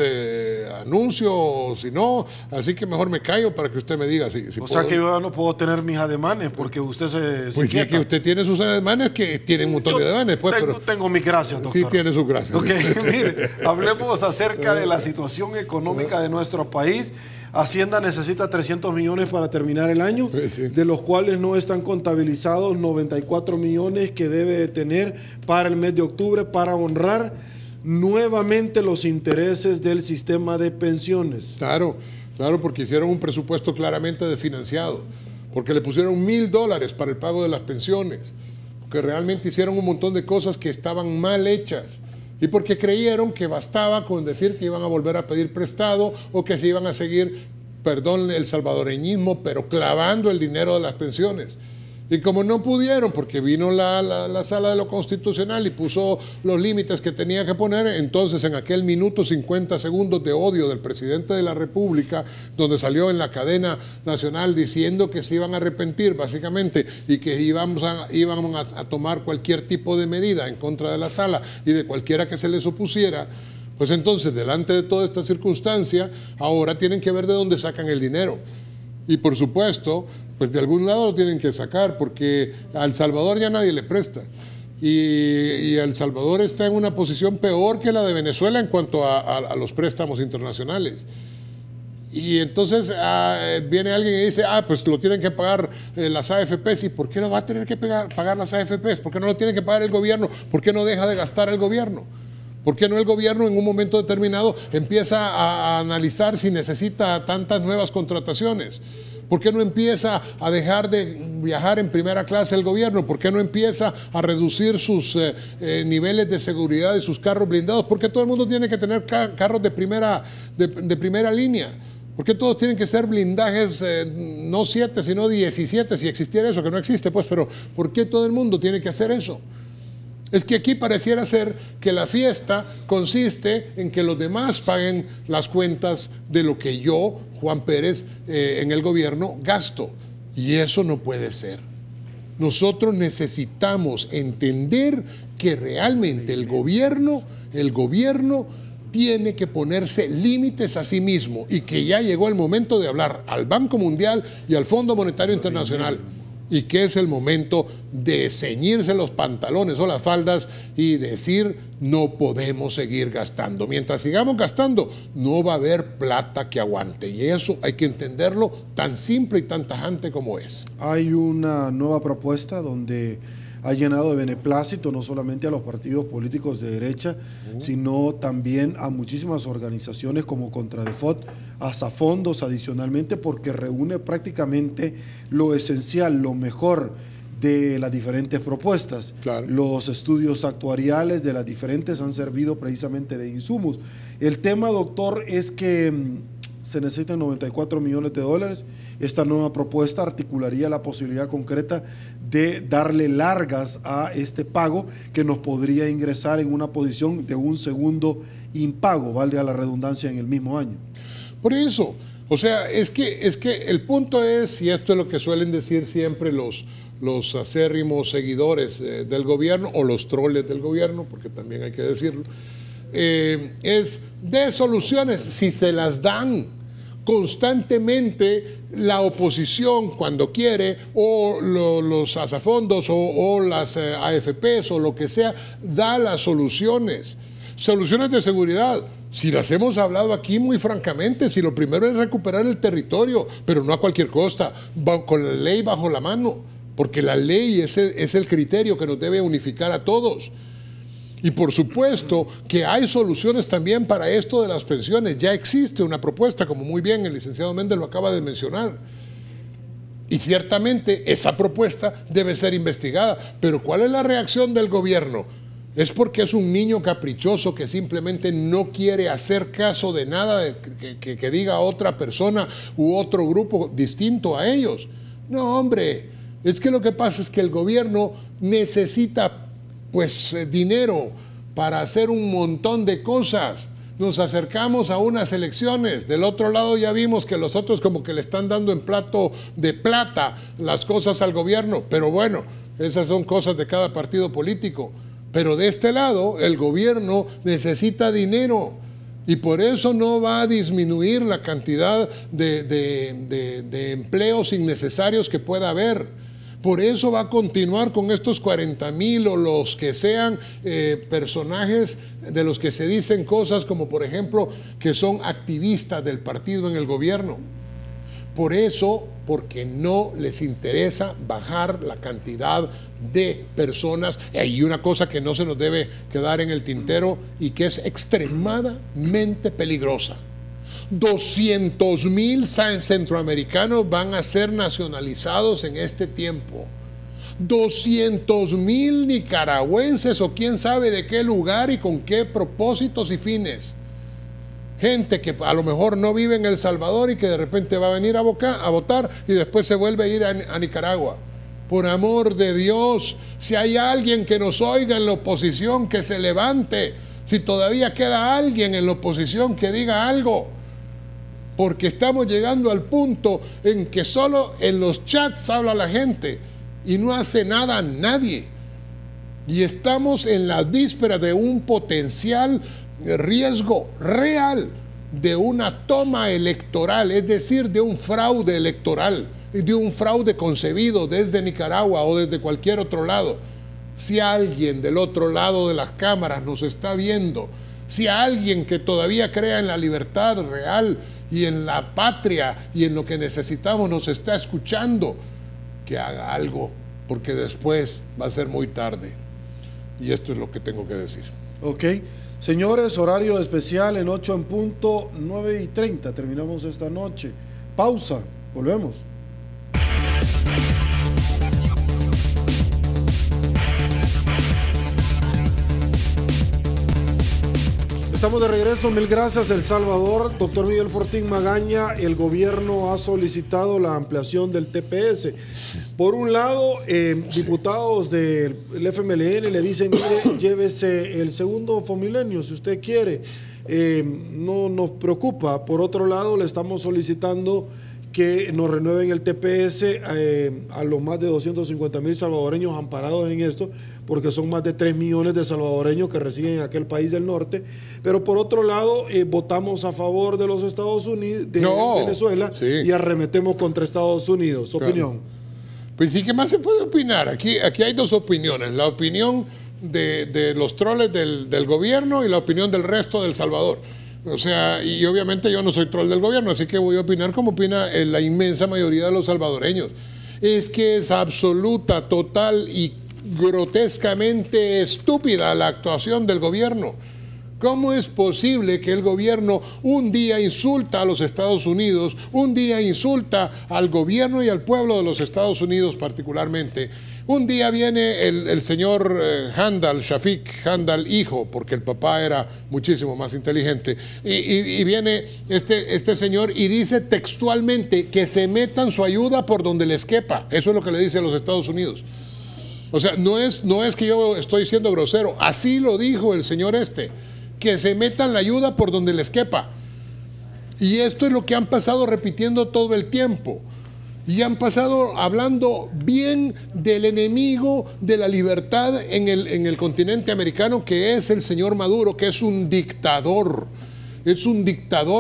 Speaker 2: anuncio o si no, así que mejor me callo para que usted me diga si
Speaker 1: o sea que yo ya no puedo tener mis ademanes porque usted se
Speaker 2: pues sí, es que usted tiene sus ademanes, que tienen un montón de ademanes. Pues,
Speaker 1: tengo mis gracias, doctor.
Speaker 2: Sí tiene sus gracias.
Speaker 1: Ok, mire, hablemos acerca de la situación económica de nuestro país. Hacienda necesita 300 millones para terminar el año, sí, de los cuales no están contabilizados 94 millones que debe de tener para el mes de octubre para honrar nuevamente los intereses del sistema de pensiones.
Speaker 2: Claro, porque hicieron un presupuesto claramente desfinanciado, porque le pusieron $1,000 para el pago de las pensiones, porque realmente hicieron un montón de cosas que estaban mal hechas. Y porque creyeron que bastaba con decir que iban a volver a pedir prestado o que se iban a seguir, perdón el salvadoreñismo, pero clavando el dinero de las pensiones. Y como no pudieron, porque vino la Sala de lo Constitucional y puso los límites que tenía que poner, entonces en aquel minuto 50 segundos de odio del presidente de la República, donde salió en la cadena nacional diciendo que se iban a arrepentir básicamente y que íbamos a tomar cualquier tipo de medida en contra de la Sala y de cualquiera que se les opusiera, pues entonces delante de toda esta circunstancia, ahora tienen que ver de dónde sacan el dinero. Y por supuesto, pues de algún lado lo tienen que sacar, porque a El Salvador ya nadie le presta. Y El Salvador está en una posición peor que la de Venezuela en cuanto a los préstamos internacionales. Y entonces viene alguien y dice, pues lo tienen que pagar las AFPs. ¿Y por qué no va a tener que pagar las AFPs? ¿Por qué no lo tiene que pagar el gobierno? ¿Por qué no deja de gastar el gobierno? ¿Por qué no el gobierno en un momento determinado empieza a analizar si necesita tantas nuevas contrataciones? ¿Por qué no empieza a dejar de viajar en primera clase el gobierno? ¿Por qué no empieza a reducir sus niveles de seguridad de sus carros blindados? ¿Por qué todo el mundo tiene que tener carros de primera línea? ¿Por qué todos tienen que ser blindajes, no 7, sino 17, si existiera eso, que no existe, pues, pero ¿por qué todo el mundo tiene que hacer eso? Es que aquí pareciera ser que la fiesta consiste en que los demás paguen las cuentas de lo que yo, Juan Pérez, en el gobierno gasto. Y eso no puede ser. Nosotros necesitamos entender que realmente el gobierno tiene que ponerse límites a sí mismo y que ya llegó el momento de hablar al Banco Mundial y al Fondo Monetario Internacional. Y que es el momento de ceñirse los pantalones o las faldas y decir, no podemos seguir gastando. Mientras sigamos gastando, no va a haber plata que aguante. Y eso hay que entenderlo tan simple y tan tajante como es.
Speaker 1: Hay una nueva propuesta donde ha llenado de beneplácito no solamente a los partidos políticos de derecha, sino también a muchísimas organizaciones como Contradefot, hasta fondos adicionalmente, porque reúne prácticamente lo esencial, lo mejor de las diferentes propuestas.
Speaker 2: Claro.
Speaker 1: Los estudios actuariales de las diferentes han servido precisamente de insumos. El tema, doctor, es que se necesitan 94 millones de dólares. Esta nueva propuesta articularía la posibilidad concreta de darle largas a este pago que nos podría ingresar en una posición de un segundo impago, valga la redundancia, en el mismo año.
Speaker 2: Por eso, o sea, es que el punto es, y esto es lo que suelen decir siempre los acérrimos seguidores del gobierno o los troles del gobierno, porque también hay que decirlo, es de soluciones si se las dan. Constantemente la oposición, cuando quiere, o los asafondos o las AFPs o lo que sea, da las soluciones de seguridad. Si las hemos hablado aquí muy francamente, si lo primero es recuperar el territorio, pero no a cualquier costa, con la ley bajo la mano, porque la ley es el criterio que nos debe unificar a todos. Y por supuesto que hay soluciones también para esto de las pensiones. Ya existe una propuesta, como muy bien el licenciado Méndez lo acaba de mencionar. Y ciertamente esa propuesta debe ser investigada. Pero ¿cuál es la reacción del gobierno? ¿Es porque es un niño caprichoso que simplemente no quiere hacer caso de nada que diga otra persona u otro grupo distinto a ellos? No, hombre, es que lo que pasa es que el gobierno necesita dinero para hacer un montón de cosas. Nos acercamos a unas elecciones. Del otro lado ya vimos que los otros como que le están dando en plato de plata las cosas al gobierno. Pero bueno, esas son cosas de cada partido político. Pero de este lado, el gobierno necesita dinero. Y por eso no va a disminuir la cantidad de empleos innecesarios que pueda haber. Por eso va a continuar con estos 40,000 o los que sean personajes de los que se dicen cosas como, por ejemplo, que son activistas del partido en el gobierno. Por eso, porque no les interesa bajar la cantidad de personas. Y una cosa que no se nos debe quedar en el tintero y que es extremadamente peligrosa. 200,000 centroamericanos van a ser nacionalizados en este tiempo. 200,000 nicaragüenses o quién sabe de qué lugar y con qué propósitos y fines. Gente que a lo mejor no vive en El Salvador y que de repente va a venir a votar y después se vuelve a ir a Nicaragua. Por amor de Dios, si hay alguien que nos oiga en la oposición, que se levante. Si todavía queda alguien en la oposición, que diga algo. Porque estamos llegando al punto en que solo en los chats habla la gente y no hace nada nadie. Y estamos en la víspera de un potencial riesgo real de una toma electoral, es decir, de un fraude electoral, de un fraude concebido desde Nicaragua o desde cualquier otro lado. Si alguien del otro lado de las cámaras nos está viendo, si alguien que todavía crea en la libertad real y en la patria y en lo que necesitamos nos está escuchando, que haga algo, porque después va a ser muy tarde. Y esto es lo que tengo que decir.
Speaker 1: Ok. Señores, horario especial en 8 en punto, 9:30. Terminamos esta noche. Pausa. Volvemos. Estamos de regreso, mil gracias El Salvador. Doctor Miguel Fortín Magaña, el gobierno ha solicitado la ampliación del TPS. Por un lado, diputados del FMLN le dicen, mire, llévese el segundo Fomilenio si usted quiere, no nos preocupa. Por otro lado, le estamos solicitando que nos renueven el TPS a los más de 250,000 salvadoreños amparados en esto, porque son más de 3 millones de salvadoreños que residen en aquel país del norte. Pero por otro lado, votamos a favor de los Estados Unidos, de Venezuela, sí, y arremetemos contra Estados Unidos. Opinión.
Speaker 2: Pues sí, ¿qué más se puede opinar? Aquí hay dos opiniones. La opinión de los troles del gobierno y la opinión del resto del Salvador. O sea, y obviamente yo no soy troll del gobierno, así que voy a opinar como opina la inmensa mayoría de los salvadoreños. Es que es absoluta, total y grotescamente estúpida la actuación del gobierno. ¿Cómo es posible que el gobierno un día insulta a los Estados Unidos, un día insulta al gobierno y al pueblo de los Estados Unidos particularmente? Un día viene el señor Handal, Shafiq Handal, hijo, porque el papá era muchísimo más inteligente, y viene este señor y dice textualmente que se metan su ayuda por donde les quepa. Eso es lo que le dice a los Estados Unidos. O sea, no es que yo estoy siendo grosero, así lo dijo el señor que se metan la ayuda por donde les quepa. Y esto es lo que han pasado repitiendo todo el tiempo. Y han pasado hablando bien del enemigo de la libertad en el continente americano, que es el señor Maduro, que es un dictador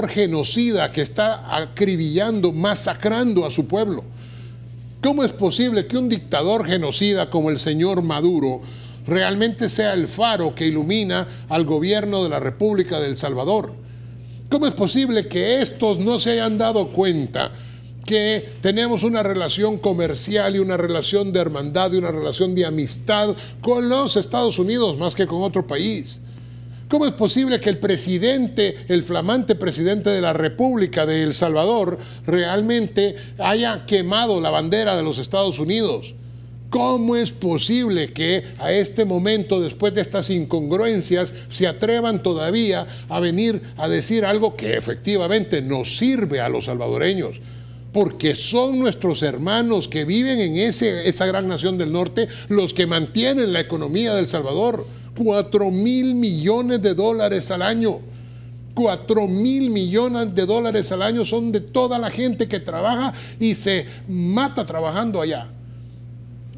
Speaker 2: genocida que está acribillando, masacrando a su pueblo. ¿Cómo es posible que un dictador genocida como el señor Maduro realmente sea el faro que ilumina al gobierno de la República de El Salvador? ¿Cómo es posible que estos no se hayan dado cuenta que tenemos una relación comercial y una relación de hermandad y una relación de amistad con los Estados Unidos más que con otro país? ¿Cómo es posible que el presidente, el flamante presidente de la República de El Salvador, realmente haya quemado la bandera de los Estados Unidos? ¿Cómo es posible que a este momento, después de estas incongruencias, se atrevan todavía a venir a decir algo que efectivamente nos sirve a los salvadoreños? Porque son nuestros hermanos que viven en esa gran nación del norte los que mantienen la economía de El Salvador. 4,000 millones de dólares al año. 4,000 millones de dólares al año son de toda la gente que trabaja y se mata trabajando allá.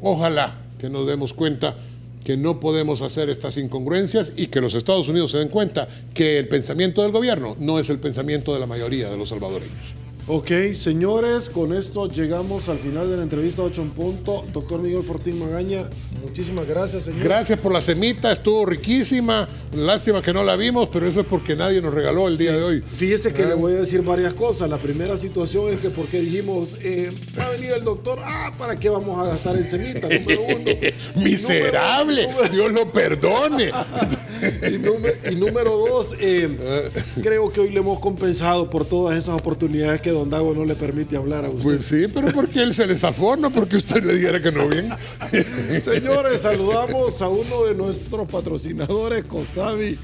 Speaker 2: Ojalá que nos demos cuenta que no podemos hacer estas incongruencias y que los Estados Unidos se den cuenta que el pensamiento del gobierno no es el pensamiento de la mayoría de los salvadoreños.
Speaker 1: Ok, señores, con esto llegamos al final de la entrevista 8 en punto. Doctor Miguel Fortín Magaña, muchísimas gracias, señor.
Speaker 2: Gracias por la semita, estuvo riquísima. Lástima que no la vimos, pero eso es porque nadie nos regaló el día de hoy.
Speaker 1: Fíjese que le voy a decir varias cosas. La primera situación es que porque dijimos, va a venir el doctor, ¿para qué vamos a gastar en semita? Número uno.
Speaker 2: Miserable, Dios lo perdone.
Speaker 1: Y número dos, creo que hoy le hemos compensado por todas esas oportunidades que don Dago no le permite hablar a usted.
Speaker 2: Pues sí, pero porque él se le zafó, no porque usted le dijera que no bien.
Speaker 1: Señores, saludamos a uno de nuestros patrocinadores, Cosabi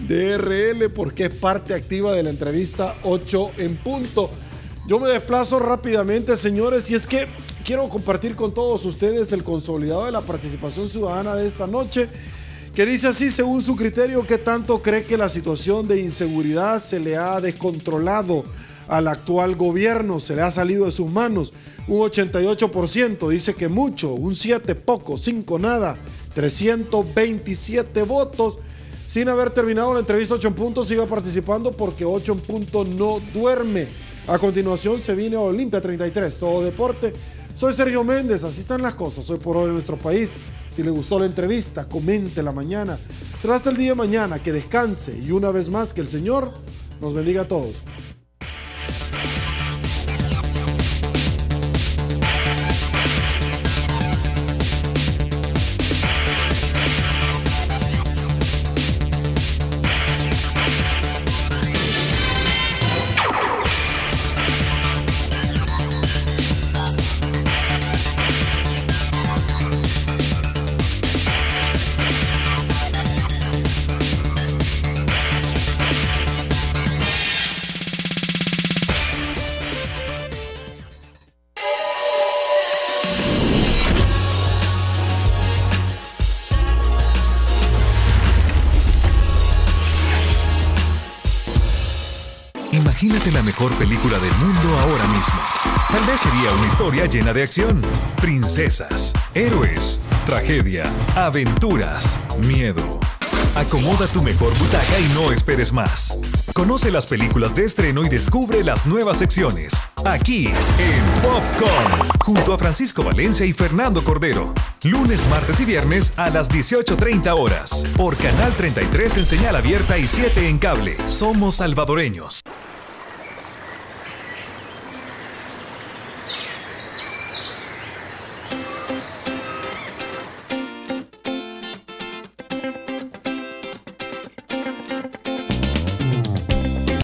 Speaker 1: DRL, porque es parte activa de la entrevista 8 en punto. Yo me desplazo rápidamente, señores, y es que quiero compartir con todos ustedes el consolidado de la participación ciudadana de esta noche, que dice así: según su criterio, ¿qué tanto cree que la situación de inseguridad se le ha descontrolado al actual gobierno? ¿Se le ha salido de sus manos? Un 88% dice que mucho, un 7% poco, 5% nada, 327 votos. Sin haber terminado la entrevista 8 en punto, siga participando porque 8 en punto no duerme. A continuación se viene Olimpia 33, todo deporte. Soy Sergio Méndez, así están las cosas hoy por hoy en nuestro país. Si le gustó la entrevista, comente la mañana. Será hasta el día de mañana, que descanse y una vez más que el Señor nos bendiga a todos.
Speaker 4: Imagínate la mejor película del mundo ahora mismo. Tal vez sería una historia llena de acción, princesas, héroes, tragedia, aventuras, miedo. Acomoda tu mejor butaca y no esperes más. Conoce las películas de estreno y descubre las nuevas secciones. Aquí en Popcorn, junto a Francisco Valencia y Fernando Cordero. Lunes, martes y viernes a las 18:30 horas. Por Canal 33 en señal abierta y 7 en cable. Somos salvadoreños.